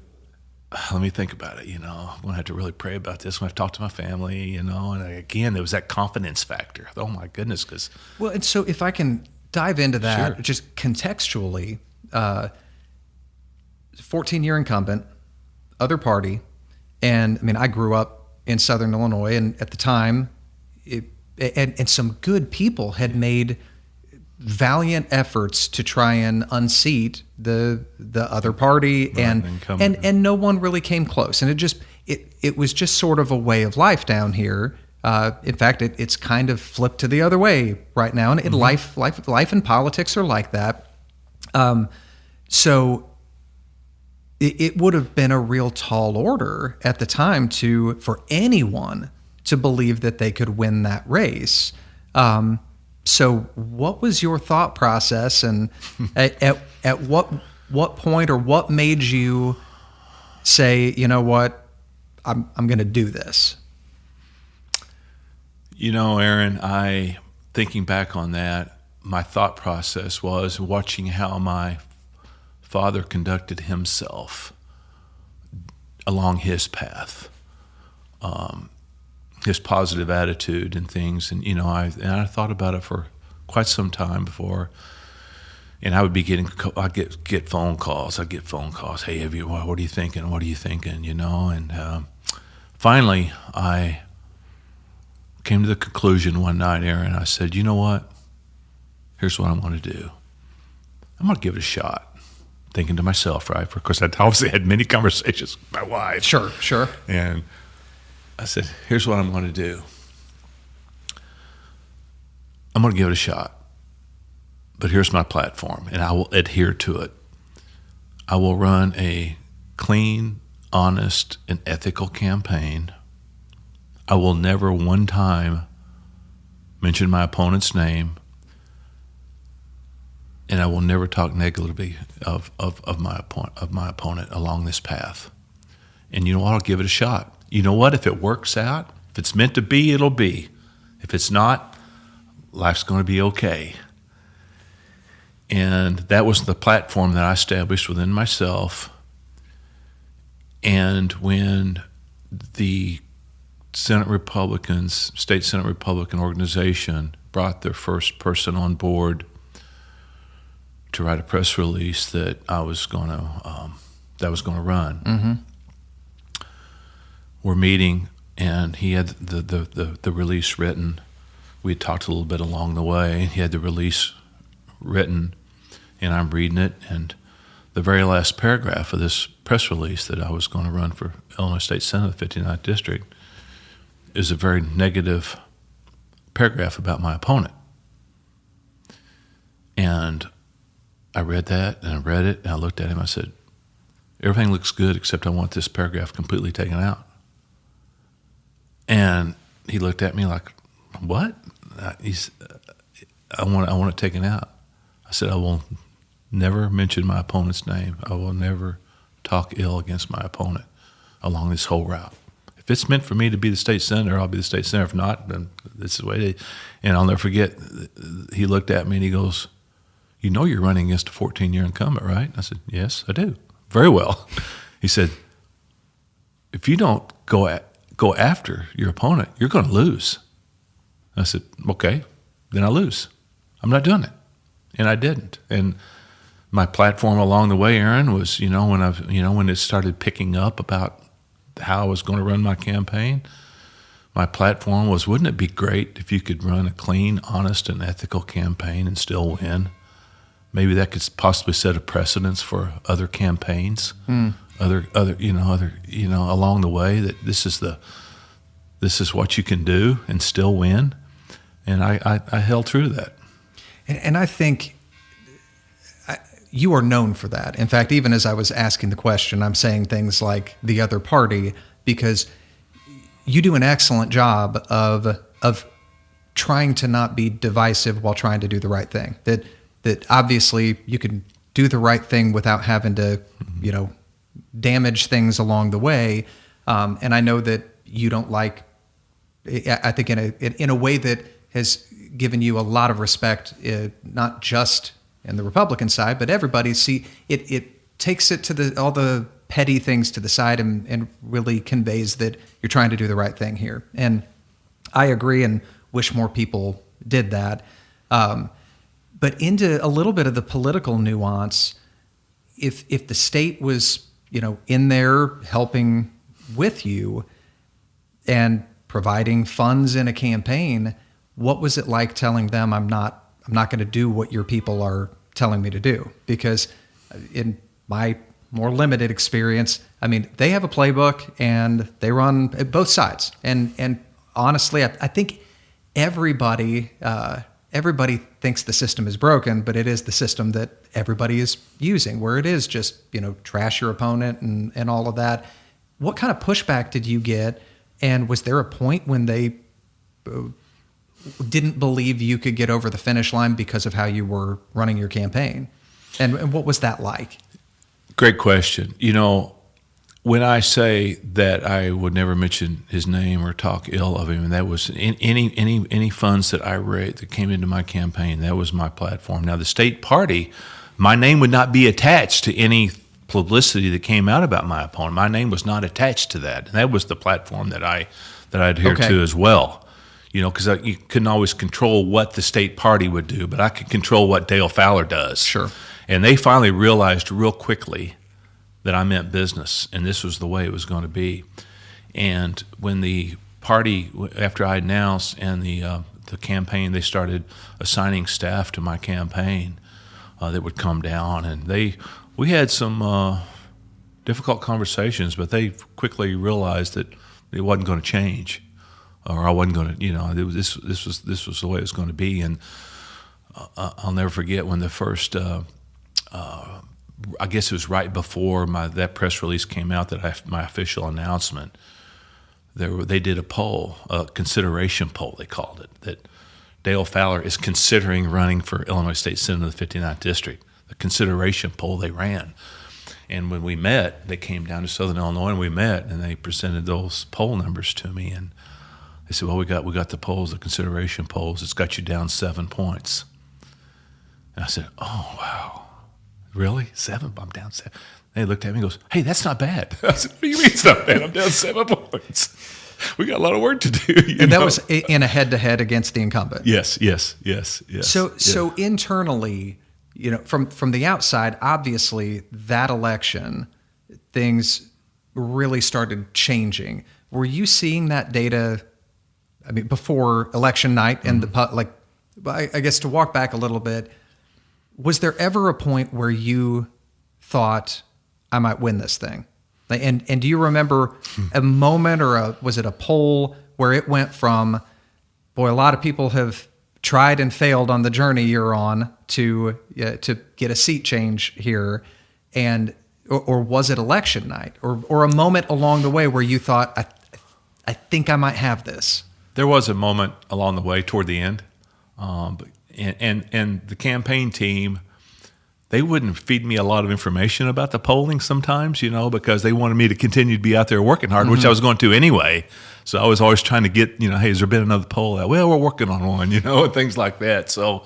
let me think about it, I'm going to have to really pray about this. I'm going to talk to my family, and again, there was that confidence factor. Oh my goodness. Well, and so if I can dive into that, Sure. just contextually, 14-year incumbent, other party, and I grew up in Southern Illinois, and at the time, and some good people had made valiant efforts to try and unseat the other party, Right, and no one really came close, and it was just sort of a way of life down here. In fact, it's kind of flipped to the other way right now, and life and politics are like that. So it would have been a real tall order at the time for anyone to believe that they could win that race. So what was your thought process, and at what point, or what made you say, you know what, I'm going to do this? You know, Aaron, thinking back on that, my thought process was watching how my father conducted himself along his path, his positive attitude and things. And, I thought about it for quite some time before. And I would be I'd get phone calls. I'd get phone calls. Hey, what are you thinking? What are you thinking? And finally, I came to the conclusion one night, Aaron. I said, you know what? Here's what I'm going to do. I'm going to give it a shot. Thinking to myself, right? Of course, I obviously had many conversations with my wife. Sure. And I said, here's what I'm going to do. I'm going to give it a shot. But here's my platform, and I will adhere to it. I will run a clean, honest, and ethical campaign. I will never one time mention my opponent's name, and I will never talk negatively of my opponent along this path. And you know what? I'll give it a shot. You know what? If it works out, if it's meant to be, it'll be. If it's not, life's going to be okay. And that was the platform that I established within myself. And when the state Senate Republican organization brought their first person on board to write a press release that I was going to run, we're meeting, and he had the release written. We had talked a little bit along the way. He had the release written, and I'm reading it, and the very last paragraph of this press release that I was going to run for Illinois State Senate, 59th District, is a very negative paragraph about my opponent. And I read that, and I read it, and I looked at him, I said, everything looks good except I want this paragraph completely taken out. And he looked at me like, what? I want it taken out. I said, I will never mention my opponent's name. I will never talk ill against my opponent along this whole route. If it's meant for me to be the state senator, I'll be the state senator. If not, then this is the way it is. And I'll never forget, he looked at me and he goes, you know you're running against a 14-year incumbent, right? I said, yes, I do. Very well. He said, if you don't go after your opponent, you're going to lose. I said, okay, then I lose. I'm not doing it. And I didn't. And my platform along the way, Aaron, was, when it started picking up about how I was going to run my campaign, my platform was, wouldn't it be great if you could run a clean, honest, and ethical campaign and still win? Maybe that could possibly set a precedence for other campaigns, other along the way, that this is what you can do and still win. And I held true to that. And I think you are known for that. In fact, even as I was asking the question, I'm saying things like the other party, because you do an excellent job of trying to not be divisive while trying to do the right thing. That obviously you can do the right thing without having to, damage things along the way. And I know that you don't like, I think in a way that has given you a lot of respect, not just in the Republican side, but everybody. It takes it to all the petty things to the side and really conveys that you're trying to do the right thing here. And I agree and wish more people did that. But into a little bit of the political nuance, if the state was, in there helping with you and providing funds in a campaign, what was it like telling them I'm not going to do what your people are telling me to do? Because in my more limited experience, I mean, they have a playbook and they run both sides, and honestly, I think everybody thinks the system is broken, but it is the system that everybody is using, where it is just, trash your opponent and all of that. What kind of pushback did you get? And was there a point when they didn't believe you could get over the finish line because of how you were running your campaign? And what was that like? Great question. When I say that I would never mention his name or talk ill of him, and that was any funds that I raised that came into my campaign, that was my platform. Now, the state party, my name would not be attached to any publicity that came out about my opponent. My name was not attached to that, and that was the platform that I adhered to as well. Because you couldn't always control what the state party would do, but I could control what Dale Fowler does. Sure. And they finally realized real quickly that I meant business, and this was the way it was going to be. And when the party, after I announced, and the campaign, they started assigning staff to my campaign that would come down, and we had some difficult conversations, but they quickly realized that it wasn't going to change, or I wasn't going to, this was the way it was going to be. And I'll never forget when the first. I guess it was right before that press release came out that my official announcement. They did a poll, a consideration poll, they called it, that Dale Fowler is considering running for Illinois State Senate of the 59th District. The consideration poll they ran, and when we met, they came down to Southern Illinois and we met, and they presented those poll numbers to me, and they said, "Well, we got the polls, the consideration polls. It's got you down 7 points." And I said, "Oh wow." Really? 7? I'm down 7. They looked at me and goes, "Hey, that's not bad." I said, "What do you mean it's not bad? I'm down 7 points. We got a lot of work to do." And that was in a head-to-head against the incumbent. Yes. So internally, from the outside, obviously that election, things really started changing. Were you seeing that data? I mean, before election night, and I guess to walk back a little bit. Was there ever a point where you thought, I might win this thing? And do you remember a moment, or was it a poll where it went from, boy, a lot of people have tried and failed on the journey you're on to get a seat change here, or was it election night, or a moment along the way where you thought, I think I might have this? There was a moment along the way toward the end, and the campaign team, they wouldn't feed me a lot of information about the polling sometimes, because they wanted me to continue to be out there working hard, which I was going to anyway. So I was always trying to get, hey, has there been another poll? Well, we're working on one, and things like that. So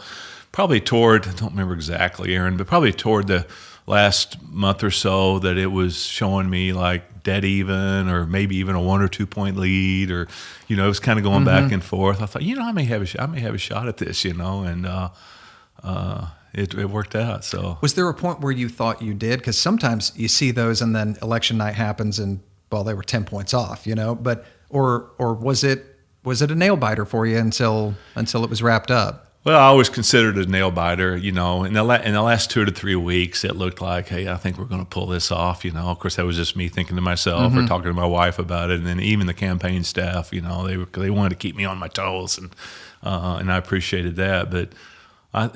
probably toward, I don't remember exactly, Aaron, but probably toward the last month or so that it was showing me like dead even, or maybe even a 1 or 2 point lead, or it was kind of going back and forth. I thought, I may have a shot at this, and it worked out. So was there a point where you thought you did? Because sometimes you see those, and then election night happens, and they were 10 points off, but or was it a nail biter for you until it was wrapped up? Well, I always considered it a nail biter. In the last 2 to 3 weeks, it looked like, hey, I think we're going to pull this off. Of course, that was just me thinking to myself or talking to my wife about it. And then even the campaign staff, they wanted to keep me on my toes, and I appreciated that. But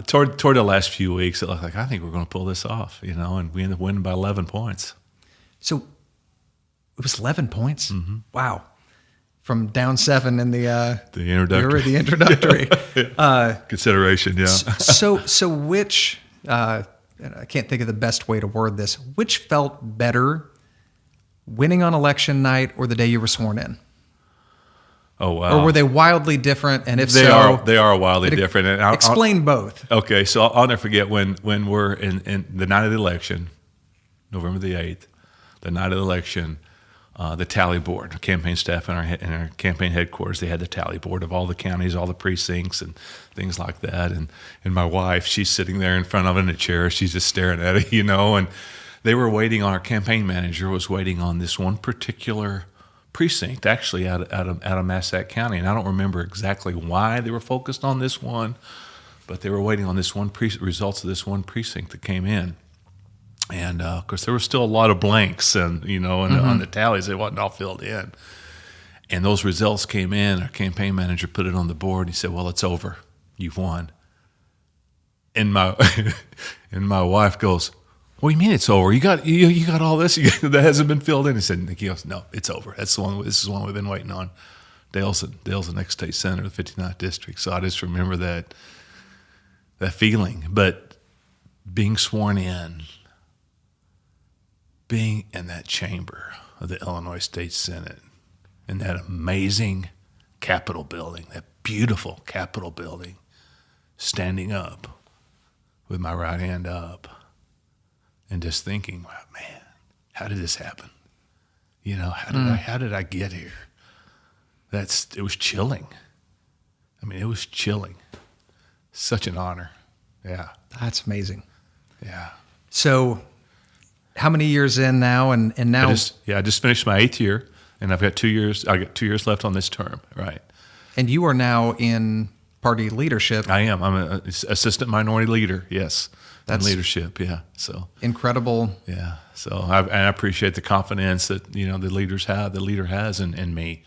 toward the last few weeks, it looked like, I think we're going to pull this off. And we ended up winning by 11 points. So it was 11 points. Mm-hmm. Wow. From down 7 in the introductory consideration, yeah. So which I can't think of the best way to word this. Which felt better, winning on election night or the day you were sworn in? Oh wow! Or were they wildly different? And if they are wildly different. And explain both. Okay, so I'll never forget when we're in the night of the election, November the 8th, the night of the election. The tally board, campaign staff in our campaign headquarters, they had the tally board of all the counties, all the precincts, and things like that. And my wife, she's sitting there in front of it in a chair. She's just staring at it, And they were waiting. Our campaign manager was waiting on this one particular precinct, actually out of Massac County. And I don't remember exactly why they were focused on this one, but they were waiting on this one results of this one precinct that came in. And of course, there were still a lot of blanks, and on the tallies, it wasn't all filled in. And those results came in. Our campaign manager put it on the board. He said, "Well, it's over. You've won." And my and my wife goes, "What do you mean it's over? You got all this that hasn't been filled in." He goes, "No, it's over. That's the one. This is the one we've been waiting on." Dale's the next state senator, the 59th district. So I just remember that feeling. But being sworn in, being in that chamber of the Illinois State Senate, in that amazing Capitol building, that beautiful Capitol building, standing up with my right hand up and just thinking, wow, man, how did this happen? How did I get here? It was chilling. I mean, it was chilling. Such an honor. Yeah. That's amazing. Yeah. So how many years in now? And now? I just finished my 8th year, and I've got 2 years. I got 2 years left on this term. Right. And you are now in party leadership. I am. I'm an assistant minority leader. Yes. That's in leadership. Yeah. So incredible. Yeah. So I appreciate the confidence that, the leader has in me.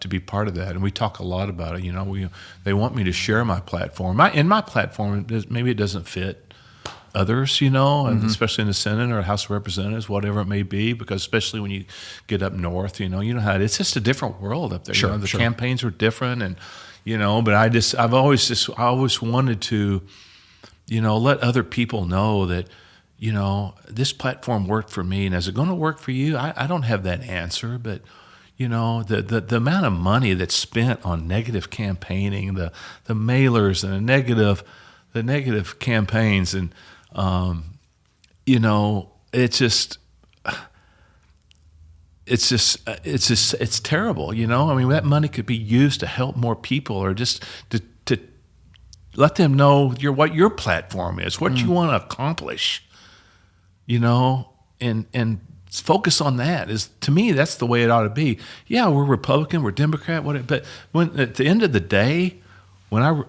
To be part of that, and we talk a lot about it. They want me to share my platform. My platform, maybe it doesn't fit others, and especially in the Senate or House of Representatives, whatever it may be. Because especially when you get up north, you know how it's just a different world up there. Sure, the sure. campaigns are different, and But I always wanted to, let other people know that. This platform worked for me, and is it going to work for you? I don't have that answer, but the amount of money that's spent on negative campaigning, the mailers and the negative campaigns, and it's terrible. I mean, that money could be used to help more people, or just to let them know what your platform is, what you want to accomplish. And focus on that. To me, that's the way it ought to be. Yeah, we're Republican, we're Democrat, whatever. But when at the end of the day, when I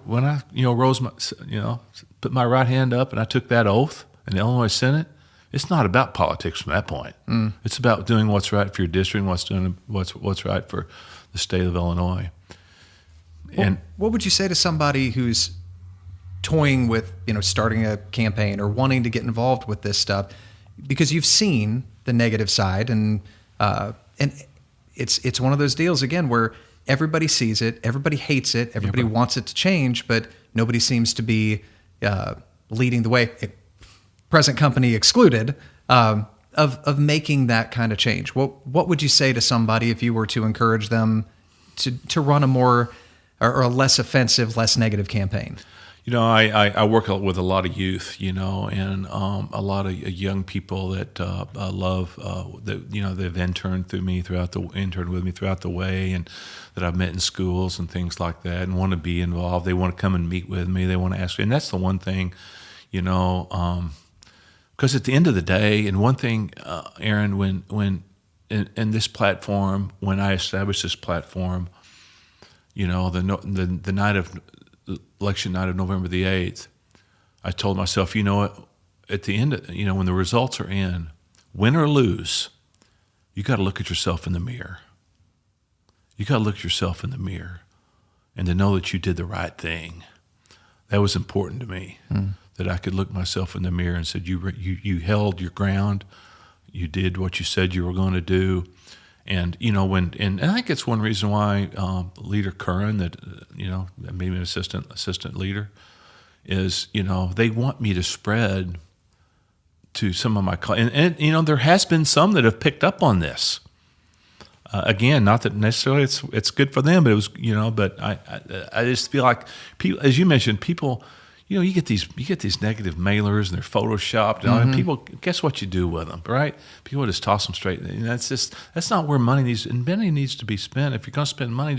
put my right hand up and I took that oath in the Illinois Senate, it's not about politics from that point. It's about doing what's right for your district, and what's right for the state of Illinois. And what would you say to somebody who's toying with starting a campaign or wanting to get involved with this stuff, because you've seen the negative side, and it's one of those deals again where everybody sees it, everybody hates it, everybody wants it to change, but nobody seems to be leading the way, present company excluded, of making that kind of change. What would you say to somebody if you were to encourage them to run a more or a less offensive, less negative campaign? I work with a lot of youth, and a lot of young people that love that they've interned with me throughout the way, and that I've met in schools and things like that, and want to be involved. They want to come and meet with me. They want to ask me, and that's the one thing, because at the end of the day, and one thing, Aaron, when in this platform, when I established this platform, the night of election night of November the 8th, I told myself, at the end, when the results are in, win or lose, you got to look at yourself in the mirror. You got to look at yourself in the mirror and to know that you did the right thing. That was important to me, that I could look myself in the mirror and said, you held your ground, you did what you said you were going to do. And and I think it's one reason why Leader Curran, that maybe an assistant leader, is they want me to spread to some of my and there has been some that have picked up on this. Again, not that necessarily it's good for them, but it was but I just feel like people, as you mentioned, people. You get these negative mailers and they're photoshopped, and people, guess what you do with them, right? People just toss them straight. That's not where money needs to be spent. If you're going to spend money,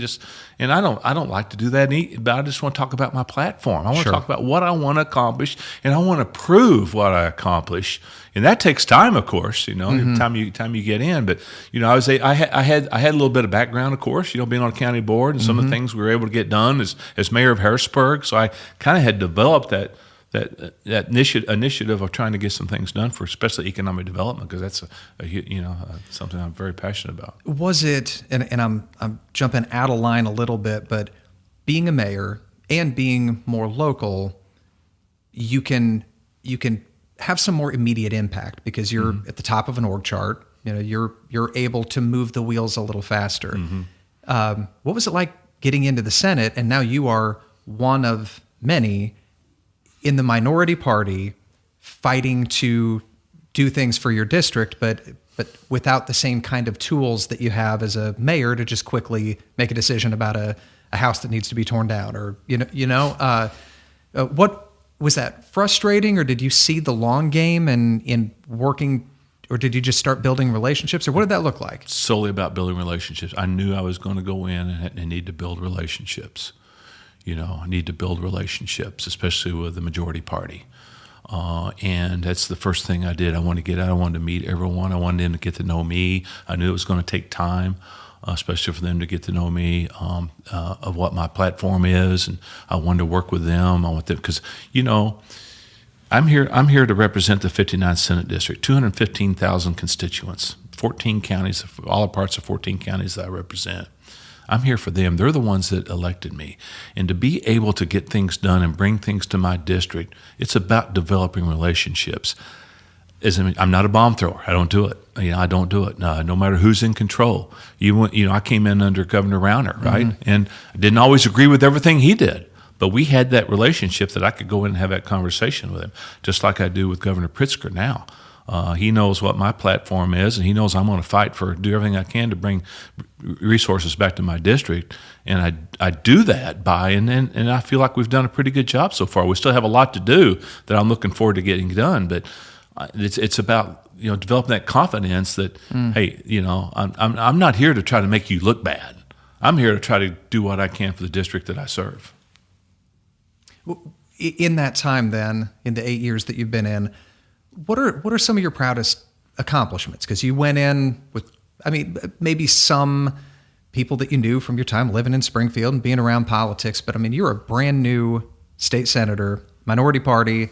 and I don't like to do that, but I just want to talk about my platform. I want to talk about what I want to accomplish, and I want to prove what I accomplish, and that takes time, of course. Time you get in, but I had a little bit of background, of course. Being on a county board and some of the things we were able to get done as mayor of Harrisburg, so I kind of had developed initiative of trying to get some things done for especially economic development, because that's something I'm very passionate about. Was it, and I'm jumping out of line a little bit, but being a mayor and being more local, you can have some more immediate impact because you're at the top of an org chart. You're able to move the wheels a little faster. What was it like getting into the Senate, and now you are one of many in the minority party fighting to do things for your district, but without the same kind of tools that you have as a mayor to just quickly make a decision about a house that needs to be torn down, or what was that frustrating, or did you see the long game and in working, or did you just start building relationships, or what did that look like? Solely about building relationships. I knew I was going to go in and need to build relationships. I need to build relationships, especially with the majority party. And that's the first thing I did. I wanted to get out. I wanted to meet everyone. I wanted them to get to know me. I knew it was going to take time, especially for them to get to know me, of what my platform is. And I wanted to work with them. I want them, because, I'm here to represent the 59th Senate District, 215,000 constituents, 14 counties, all parts of 14 counties that I represent. I'm here for them. They're the ones that elected me. And to be able to get things done and bring things to my district, it's about developing relationships. I'm not a bomb thrower. I don't do it. I don't do it. No matter who's in control. I came in under Governor Rauner, right? And I didn't always agree with everything he did. But we had that relationship that I could go in and have that conversation with him, just like I do with Governor Pritzker now. He knows what my platform is, and he knows I'm going to fight do everything I can to bring resources back to my district. And I do that and I feel like we've done a pretty good job so far. We still have a lot to do that I'm looking forward to getting done, but it's about developing that confidence that hey, I'm not here to try to make you look bad. I'm here to try to do what I can for the district that I serve. In that time, then, in the 8 years that you've been in, what are some of your proudest accomplishments? Because you went in with, maybe some people that you knew from your time living in Springfield and being around politics, but you're a brand new state senator, minority party,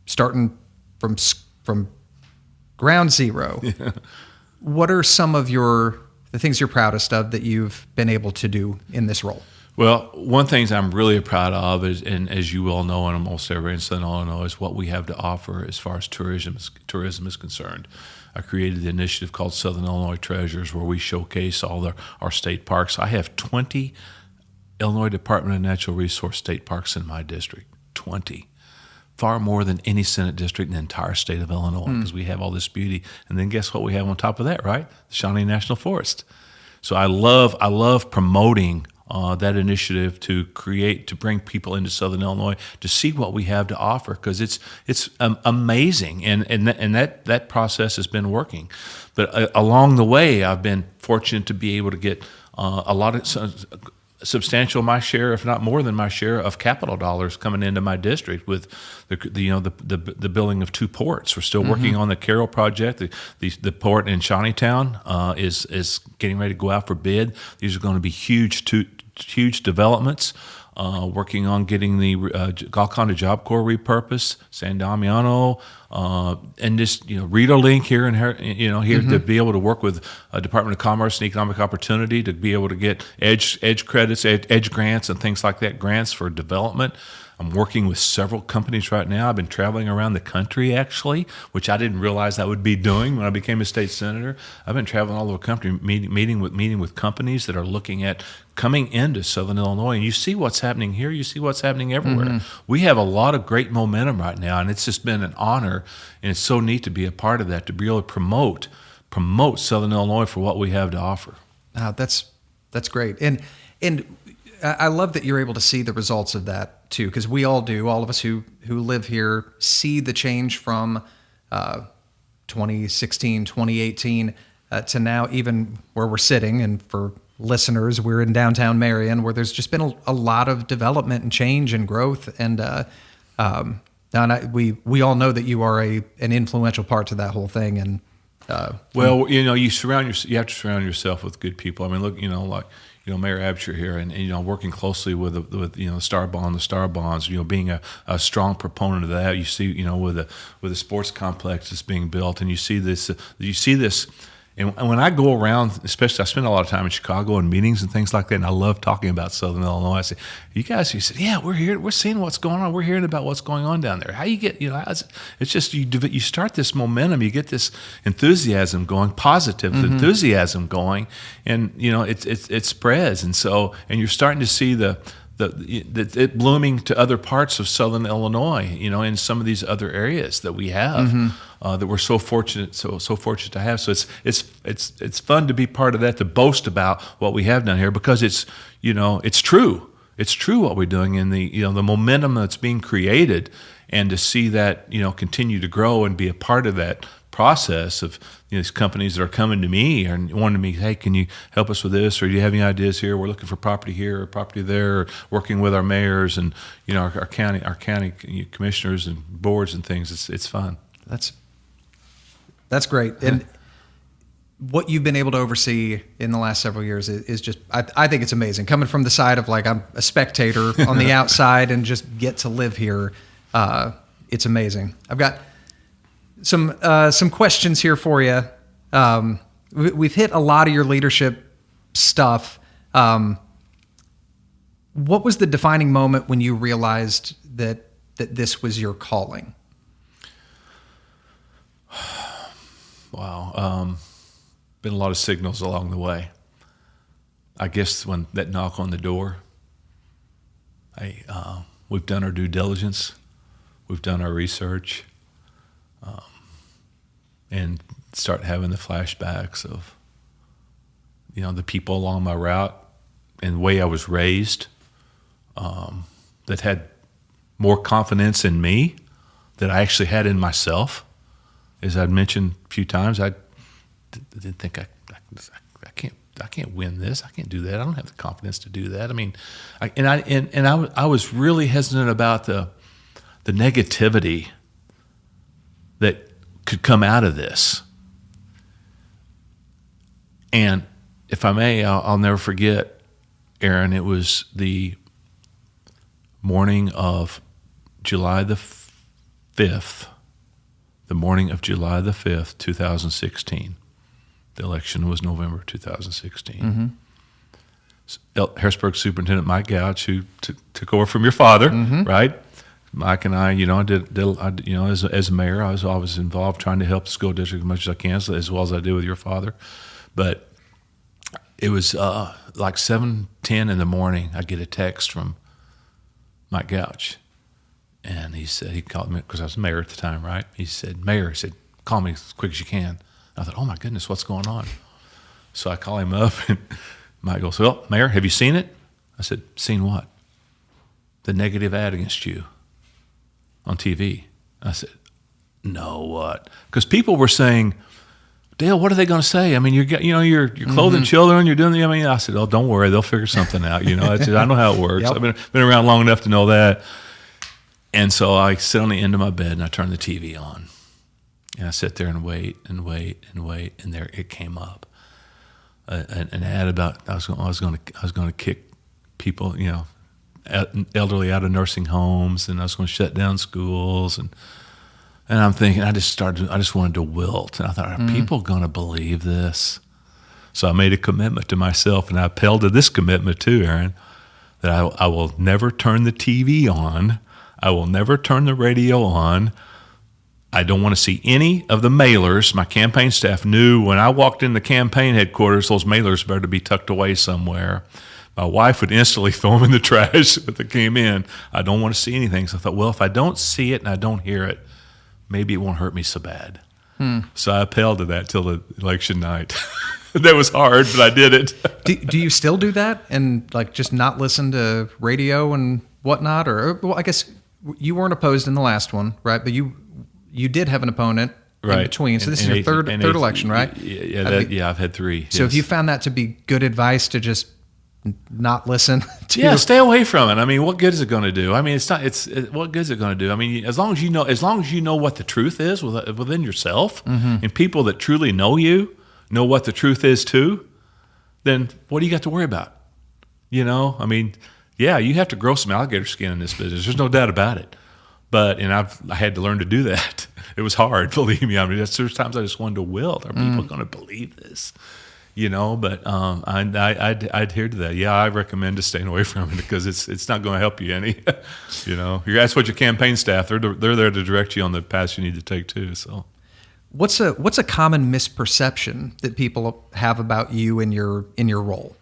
starting from ground zero. Yeah. What are some of the things you're proudest of that you've been able to do in this role? Well, one thing I'm really proud of is, and as you all know, and almost everyone in Southern Illinois, is what we have to offer as far as tourism is concerned. I created the initiative called Southern Illinois Treasures, where we showcase all our state parks. I have 20 Illinois Department of Natural Resource state parks in my district. 20. Far more than any Senate district in the entire state of Illinois, because we have all this beauty. And then guess what we have on top of that, right? The Shawnee National Forest. So I love promoting that initiative to bring people into Southern Illinois to see what we have to offer, because it's amazing, and that process has been working. But along the way, I've been fortunate to be able to get a lot of substantial my share, if not more than my share, of capital dollars coming into my district with the building of 2 ports. We're still working on the Carroll project. The port in Shawneetown is getting ready to go out for bid. These are going to be huge developments. Working on getting the Golconda Job Corps repurposed, San Damiano, and just Rito Link here to be able to work with Department of Commerce and Economic Opportunity to be able to get edge credits, edge grants, and things like that, grants for development. I'm working with several companies right now. I've been traveling around the country, actually, which I didn't realize I would be doing when I became a state senator. I've been traveling all over the country, meeting with companies that are looking at coming into Southern Illinois. And you see what's happening here. You see what's happening everywhere. We have a lot of great momentum right now, and it's just been an honor, and it's so neat to be a part of that, to be able to promote Southern Illinois for what we have to offer. That's great. And I love that you're able to see the results of that too, because we all do. All of us who live here see the change from 2016, 2018 to now, even where we're sitting. And for listeners, we're in downtown Marion, where there's just been a lot of development and change and growth. And we all know that you are an influential part to that whole thing. And you have to surround yourself with good people. I mean, look, Mayor Absher here, and working closely with the Star Bonds, being a strong proponent of that. You see, with the sports complex that's being built, and you see this. And when I go around, especially I spend a lot of time in Chicago in meetings and things like that, and I love talking about Southern Illinois. I say, you said, yeah, we're here, we're seeing what's going on, we're hearing about what's going on down there. How you get, it's just you start this momentum, you get this enthusiasm going, positive enthusiasm going, and it spreads, and you're starting to see it blooming to other parts of Southern Illinois, in some of these other areas that we have, that we're so fortunate to have. So it's fun to be part of that, to boast about what we have down here, because it's true. It's true what we're doing, and the momentum that's being created, and to see that continue to grow and be a part of that process of these companies that are coming to me and wanting me, hey, can you help us with this, or do you have any ideas here? We're looking for property here or property there, or working with our mayors and our county commissioners and boards and things. It's fun. That's great. And what you've been able to oversee in the last several years is just, I think it's amazing. Coming from the side of I'm a spectator on the outside and just get to live here, it's amazing. I've got some questions here for you. We've hit a lot of your leadership stuff. What was the defining moment when you realized that this was your calling? Wow. Been a lot of signals along the way. I guess when that knock on the door, we've done our due diligence, we've done our research, and start having the flashbacks of, the people along my route and the way I was raised, that had more confidence in me than I actually had in myself. As I'd mentioned a few times, I didn't think I can't win this. I can't do that. I don't have the confidence to do that. I mean, I was really hesitant about the negativity that could come out of this. And if I may, I'll never forget, Aaron, it was the morning of July the 5th, 2016. The election was November 2016. Harrisburg Superintendent Mike Gouch, who took over from your father, right? Mike and I, as a mayor, I was always involved trying to help the school district as much as I can, as well as I did with your father. But it was like 7:10 in the morning, I get a text from Mike Gouch. And he called me, because I was mayor at the time, right? He said, Mayor, call me as quick as you can. I thought, oh my goodness, what's going on? So I call him up, and Mike goes, well, Mayor, have you seen it? I said, seen what? The negative ad against you on TV. I said, no, what? Because people were saying, Dale, what are they going to say? I mean, you're clothing children, you're doing I said, oh, don't worry, they'll figure something out. I know how it works. Yep. I've been around long enough to know that. And so I sit on the end of my bed and I turn the TV on. And I sit there and wait, and there it came up, an ad about I was going to kick people, elderly out of nursing homes, and I was going to shut down schools, and I'm thinking I just wanted to wilt, and I thought, are people going to believe this? So I made a commitment to myself, and I upheld to this commitment too, Aaron, that I will never turn the TV on, I will never turn the radio on. I don't want to see any of the mailers. My campaign staff knew when I walked in the campaign headquarters, those mailers better be tucked away somewhere. My wife would instantly throw them in the trash if they came in. I don't want to see anything. So I thought, well, if I don't see it and I don't hear it, maybe it won't hurt me so bad. So I upheld to that till the election night. That was hard, but I did it. Do you still do that and just not listen to radio and whatnot? Or, well, I guess you weren't opposed in the last one, right? But you did have an opponent in between. So this is your third election, right? Yeah, I've had three. So if you found that to be good advice to just not listen to? Yeah, stay away from it. I mean, what good is it going to do? I mean, what good is it going to do? I mean, as long as you know what the truth is within yourself, and people that truly know you know what the truth is too, then what do you got to worry about? You know, I mean, yeah, you have to grow some alligator skin in this business. There's no doubt about it. But I had to learn to do that. It was hard, believe me. I mean, there's times I just wanted to wilt. Are people going to believe this? You know, but I adhere to that. Yeah, I recommend just staying away from it because it's not going to help you any. You know, that's what your campaign staff, they're there to direct you on the path you need to take too. So, what's a common misperception that people have about you in your role?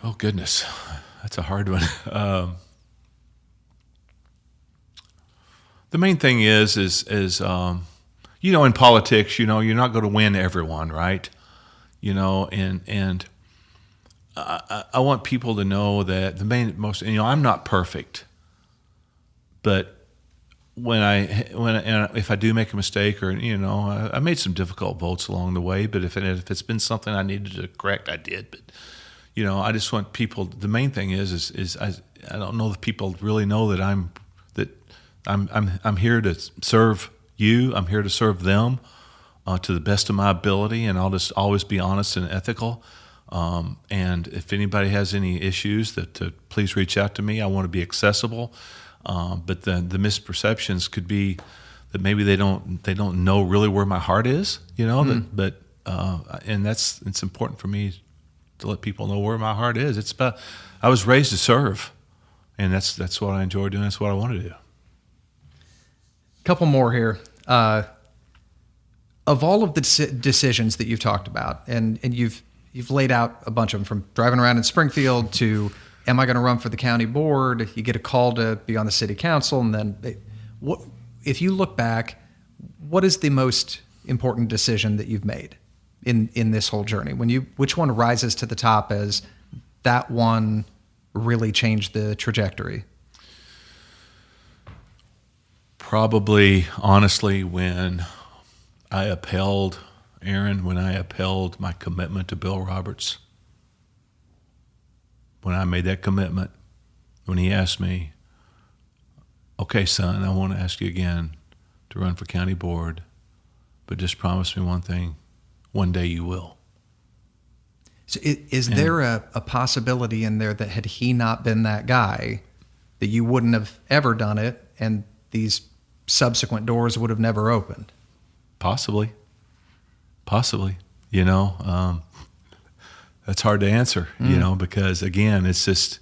Oh goodness, that's a hard one. The main thing is you know, in politics, you know, you're not going to win everyone, right? You know, and I want people to know that you know, I'm not perfect, but if I do make a mistake, or you know, I made some difficult votes along the way, but if it's been something I needed to correct, I did. But you know, I just want people. The main thing is I don't know if people really know that I'm here to serve you. I'm here to serve them to the best of my ability, and I'll just always be honest and ethical. And if anybody has any issues, please reach out to me. I want to be accessible. But the misperceptions could be that maybe they don't know really where my heart is. You know, and it's important for me to let people know where my heart is. It's about I was raised to serve, and that's what I enjoy doing. That's what I want to do. Couple more here. Of all of the decisions that you've talked about, and you've laid out a bunch of them, from driving around in Springfield to am I going to run for the county board? You get a call to be on the city council, and then what? If you look back, what is the most important decision that you've made in this whole journey? Which one rises to the top as that one really changed the trajectory? Probably, honestly, when I upheld my commitment to Bill Roberts. When I made that commitment, when he asked me, okay, son, I want to ask you again to run for county board, but just promise me one thing, one day you will. So is there a possibility in there that had he not been that guy, that you wouldn't have ever done it, and these subsequent doors would have never opened? Possibly. You know, that's hard to answer, you know, because again, it's just,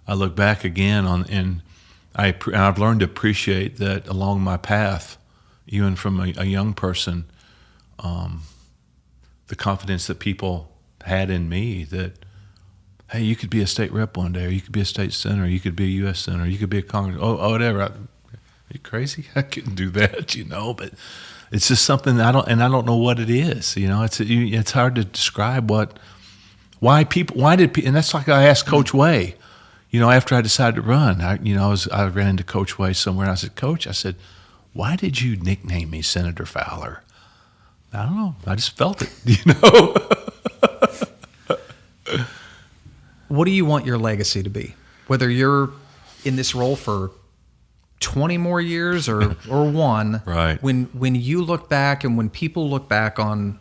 I look back again and I've learned to appreciate that along my path, even from a young person, the confidence that people had in me that, hey, you could be a state rep one day, or you could be a state senator, you could be a U.S. senator, you could be a congressman, whatever. Are you crazy? I couldn't do that, you know, but it's just something I don't know what it is, you know. It's hard to describe and that's like I asked Coach Way, you know, after I decided to run, I ran into Coach Way somewhere, and I said, Coach, why did you nickname me Senator Fowler? I don't know. I just felt it, you know. What do you want your legacy to be? Whether you're in this role for 20 more years or one, right? When you look back, and when people look back on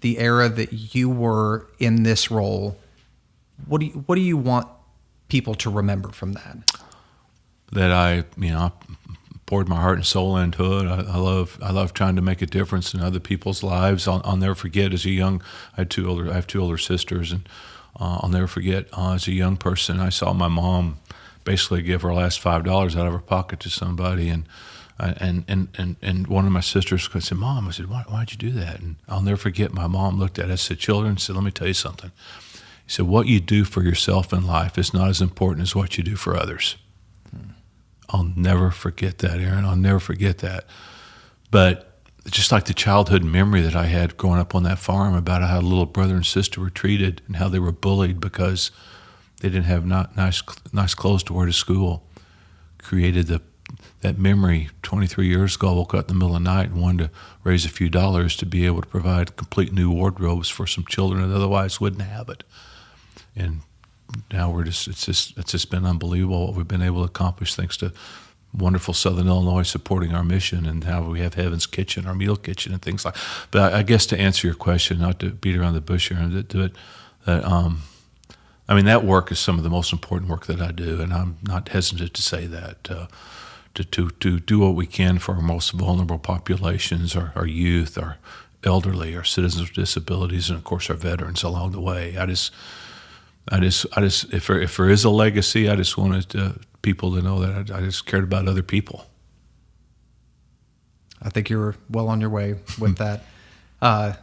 the era that you were in this role, what do you want people to remember from that? That I poured my heart and soul into it. I love trying to make a difference in other people's lives. I'll never forget as a young, I have two older sisters, and I'll never forget as a young person, I saw my mom basically give her last $5 out of her pocket to somebody, and one of my sisters said, Mom, I said, why'd you do that? And I'll never forget, my mom looked at us, said, children, said, let me tell you something. He said, what you do for yourself in life is not as important as what you do for others. I'll never forget that, Aaron. I'll never forget that. But just like the childhood memory that I had growing up on that farm about how little brother and sister were treated and how they were bullied because they didn't have nice clothes to wear to school, created that memory. 23 years ago, I woke up in the middle of the night and wanted to raise a few dollars to be able to provide complete new wardrobes for some children that otherwise wouldn't have it. And now it's just been unbelievable what we've been able to accomplish thanks to wonderful Southern Illinois supporting our mission, and how we have Heaven's Kitchen, our meal kitchen, and things like. But I guess to answer your question, not to beat around the bush here, but that I mean, that work is some of the most important work that I do, and I'm not hesitant to say that. To do what we can for our most vulnerable populations, our youth, our elderly, our citizens with disabilities, and of course our veterans along the way. I just, if there is a legacy, I just wanted people to know that I just cared about other people. I think you're well on your way with that.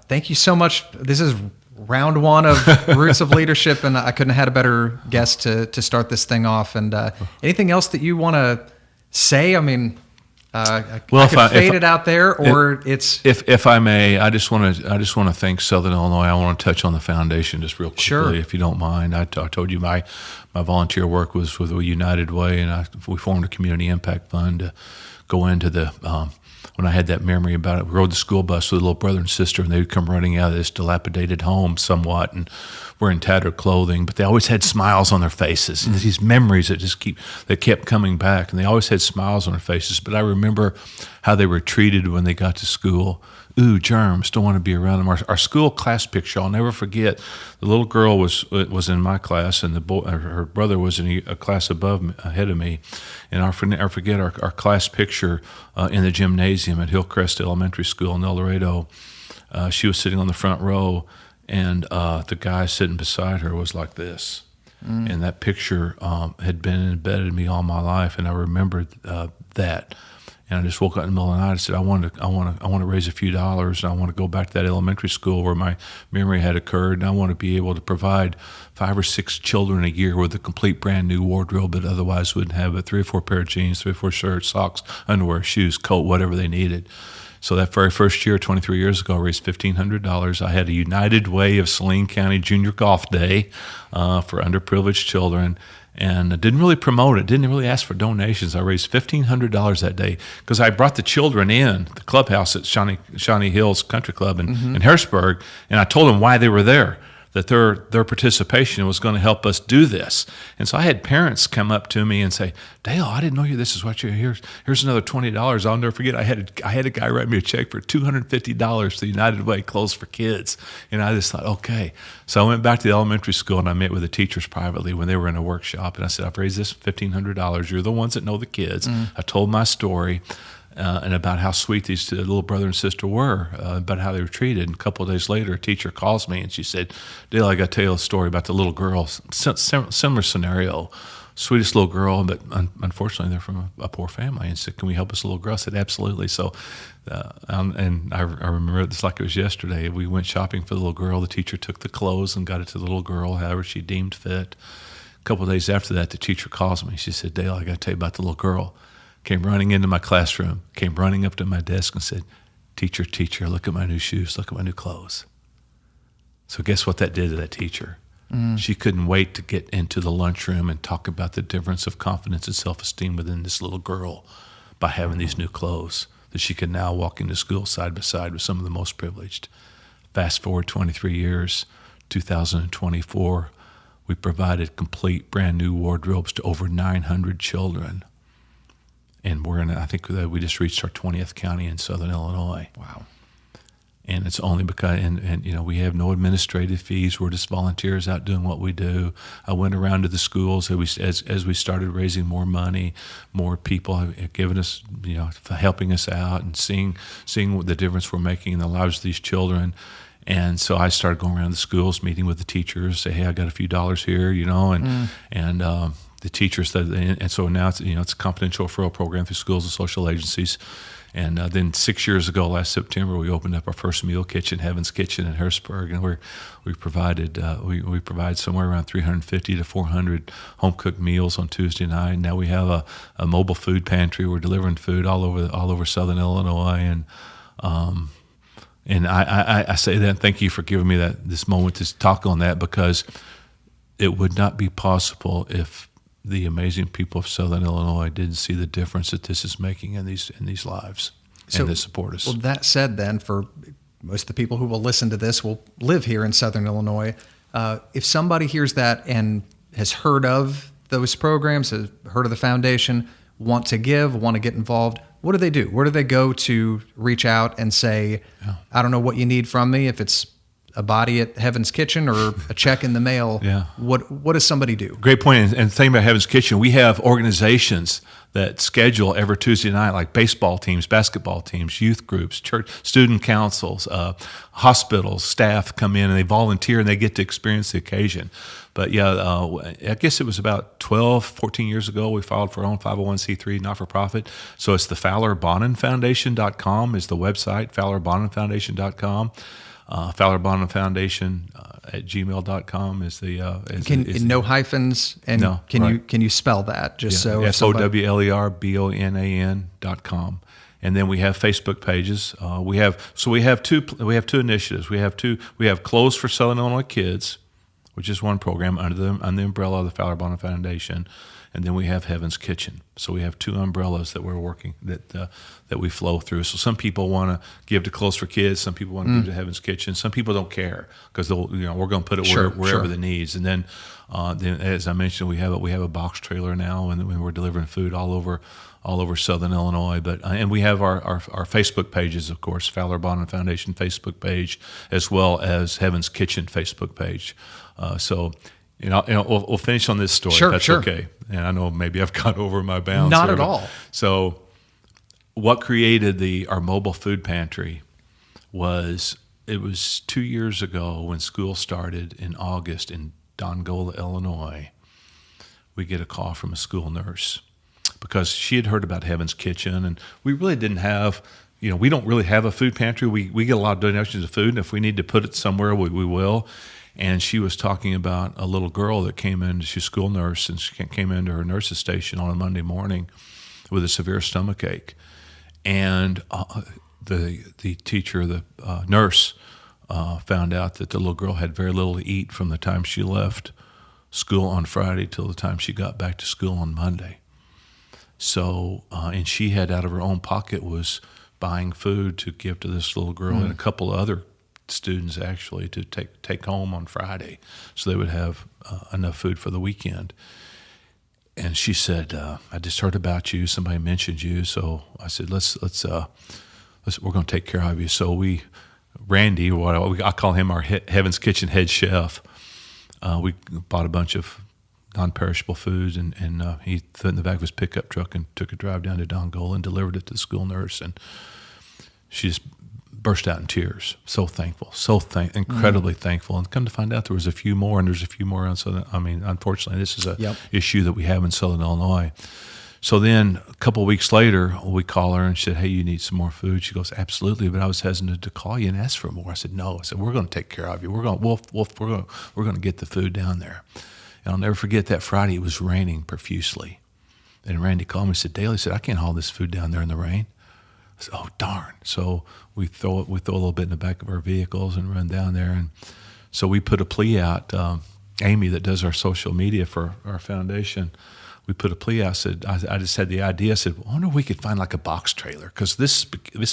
Thank you so much. This is round one of Roots of Leadership, and I couldn't have had a better guest to start this thing off. And anything else that you want to say? I mean, I could fade it out there, or it's. If I may, I just want to thank Southern Illinois. I want to touch on the foundation just real quickly, sure, if you don't mind. I told you my volunteer work was with the United Way, and we formed a community impact fund to go into the. When I had that memory about it, we rode the school bus with a little brother and sister, and they would come running out of this dilapidated home somewhat, and were in tattered clothing, but they always had smiles on their faces. And these memories that kept coming back, and they always had smiles on their faces. But I remember how they were treated when they got to school. Ooh, germs, don't want to be around them. Our school class picture, I'll never forget. The little girl was in my class, and her brother was in a class ahead of me. And I'll forget our class picture in the gymnasium at Hillcrest Elementary School in El Dorado. She was sitting on the front row, and the guy sitting beside her was like this. And that picture had been embedded in me all my life, and I remembered that. And I just woke up in the middle of the night and said, I want to raise a few dollars, and I want to go back to that elementary school where my memory had occurred, and I want to be able to provide 5 or 6 children a year with a complete brand new wardrobe that otherwise wouldn't have, but 3 or 4 pair of jeans, 3 or 4 shirts, socks, underwear, shoes, coat, whatever they needed. So that very first year, 23 years ago, I raised $1,500. I had a United Way of Saline County Junior Golf Day for underprivileged children. And I didn't really promote it, didn't really ask for donations. I raised $1,500 that day because I brought the children in the clubhouse at Shawnee Hills Country Club in Harrisburg, and I told them why they were there, that their participation was going to help us do this. And so I had parents come up to me and say, Dale, I didn't know this is what you're here's another $20. I'll never forget, I had a guy write me a check for $250 to the United Way Clothes for Kids. And I just thought, okay. So I went back to the elementary school, and I met with the teachers privately when they were in a workshop, and I said, I've raised this $1,500. You're the ones that know the kids. I told my story. And about how sweet these little brother and sister were, about how they were treated. And a couple of days later, a teacher calls me, and she said, Dale, I got to tell you a story about the little girl. Similar scenario. Sweetest little girl, but unfortunately they're from a poor family. And said, can we help this little girl? I said, absolutely. So, and I remember it's like it was yesterday. We went shopping for the little girl. The teacher took the clothes and got it to the little girl, however she deemed fit. A couple of days after that, the teacher calls me. She said, Dale, I got to tell you about the little girl. Came running into my classroom, came running up to my desk and said, teacher, look at my new shoes, look at my new clothes. So guess what that did to that teacher? She couldn't wait to get into the lunchroom and talk about the difference of confidence and self-esteem within this little girl by having these new clothes, that she could now walk into school side by side with some of the most privileged. Fast forward 23 years, 2024, we provided complete brand new wardrobes to over 900 children. And I think we just reached our 20th county in Southern Illinois. Wow. And it's only because, and we have no administrative fees. We're just volunteers out doing what we do. I went around to the schools as we started raising more money, more people have given us, helping us out and seeing what the difference we're making in the lives of these children. And so I started going around the schools, meeting with the teachers, say, hey, I got a few dollars here, and the teachers said, and so now it's a confidential referral program through schools and social agencies. And then 6 years ago, last September, we opened up our first meal kitchen, Heaven's Kitchen in Harrisburg, and we provide somewhere around 350 to 400 home cooked meals on Tuesday night. Now we have a mobile food pantry. We're delivering food all over Southern Illinois, and I say that, and thank you for giving me this moment to talk on that, because it would not be possible if the amazing people of Southern Illinois didn't see the difference that this is making in these lives, and that support us. Well, that said, then, for most of the people who will listen to this will live here in Southern Illinois. If somebody hears that and has heard of those programs, has heard of the foundation, want to give, want to get involved, what do they do? Where do they go to reach out and say, I don't know what you need from me, if it's a body at Heaven's Kitchen or a check in the mail, Yeah. what does somebody do? Great point. And the thing about Heaven's Kitchen, we have organizations that schedule every Tuesday night, like baseball teams, basketball teams, youth groups, church, student councils, hospitals, staff come in and they volunteer and they get to experience the occasion. But yeah, I guess it was about 12, 14 years ago, we filed for our own 501c3 not-for-profit. So it's the FowlerBonnenFoundation.com is the website, FowlerBonnenFoundation.com. FowlerBonnenFoundation at gmail.com is the No hyphens, and No, can right. you spell that just so FowlerBonnenFoundation.com. And then we have Facebook pages. We have two initiatives. We have Clothes for Southern Illinois Kids, which is one program under the umbrella of the Fowler Bonnen Foundation, and then we have Heaven's Kitchen. So we have two umbrellas that we're working that we flow through. So some people want to give to Clothes for Kids, some people want to give to Heaven's Kitchen, some people don't care because we're going to put it wherever the needs. And then as I mentioned, we have a box trailer now, and we're delivering food all over Southern Illinois. But and we have our Facebook pages, of course, Fowler Bonnen Foundation Facebook page, as well as Heaven's Kitchen Facebook page. So we'll finish on this story. Sure, That's sure. okay. And I know maybe I've gone over my bounds. Not here, at all. So what created our mobile food pantry was 2 years ago when school started in August in Dongola, Illinois. We get a call from a school nurse because she had heard about Heaven's Kitchen, and we really didn't have, we don't really have a food pantry. We get a lot of donations of food, and if we need to put it somewhere, we will. And she was talking about a little girl that came in. She's a school nurse, and she came into her nurse's station on a Monday morning with a severe stomach ache. And the teacher, the nurse, found out that the little girl had very little to eat from the time she left school on Friday till the time she got back to school on Monday. So, and she had out of her own pocket was buying food to give to this little girl and a couple of other students actually to take home on Friday, so they would have enough food for the weekend. And she said, "I just heard about you. Somebody mentioned you." So I said, "Let's we're going to take care of you." So Randy, I call him our Heaven's Kitchen head chef. We bought a bunch of non-perishable foods, and he put it in the back of his pickup truck and took a drive down to Dongola and delivered it to the school nurse. And she just burst out in tears. So thankful, incredibly thankful. And come to find out, there was a few more, and there's a few more on Southern. I mean, unfortunately, this is a issue that we have in Southern Illinois. So then a couple of weeks later, we call her and she said, "Hey, you need some more food?" She goes, "Absolutely, but I was hesitant to call you and ask for more." I said, "No." I said, "We're going to take care of you. We're going to get the food down there." And I'll never forget that Friday. It was raining profusely, and Randy called me and said, "Dale," he said, "I can't haul this food down there in the rain." I said, "Oh, darn." So we throw a little bit in the back of our vehicles and run down there. And so we put a plea out. Amy, that does our social media for our foundation, we put a plea out. I just had the idea. I said, "I wonder if we could find like a box trailer," because this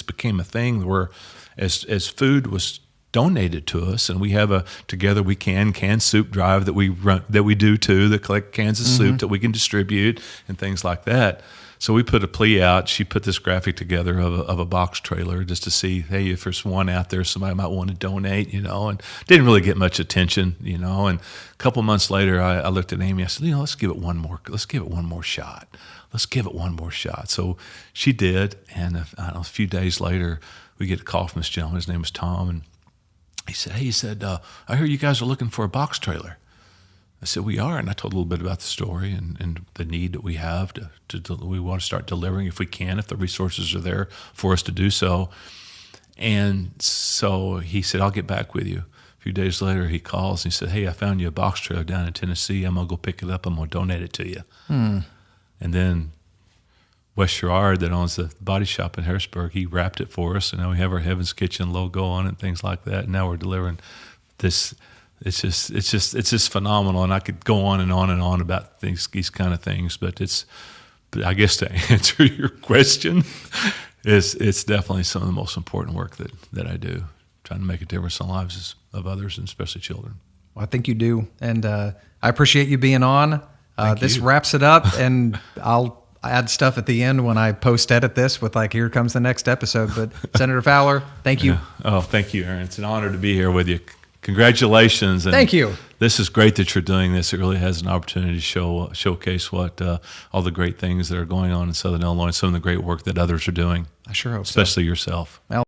became a thing where as food was donated to us, and we have a Together We Can canned soup drive that we do too, that collect cans of soup that we can distribute and things like that. So we put a plea out. She put this graphic together of a box trailer just to see, hey, if there's one out there, somebody might want to donate, and didn't really get much attention, And a couple months later, I looked at Amy. I said, let's give it one more shot. Let's give it one more shot. So she did, and a few days later, we get a call from this gentleman. His name was Tom, and he said, "I hear you guys are looking for a box trailer." I said, "We are," and I told a little bit about the story and the need that we have we want to start delivering if we can, if the resources are there for us to do so. And so he said, "I'll get back with you." A few days later, he calls and he said, "Hey, I found you a box trailer down in Tennessee. I'm going to go pick it up. I'm going to donate it to you." And then Wes Sherrard, that owns the body shop in Harrisburg, he wrapped it for us, and now we have our Heaven's Kitchen logo on it and things like that. And now we're delivering this. It's just phenomenal, and I could go on and on and on about these kind of things. But I guess to answer your question, it's definitely some of the most important work that I do, trying to make a difference in the lives of others, and especially children. Well, I think you do, and I appreciate you being on. This wraps it up, and I'll add stuff at the end when I post-edit this with here comes the next episode. But Senator Fowler, thank you. Yeah. Oh, thank you, Aaron. It's an honor to be here with you. Congratulations. And Thank you. This is great that you're doing this. It really has an opportunity to showcase what all the great things that are going on in Southern Illinois and some of the great work that others are doing. I sure hope so. Especially yourself. Well,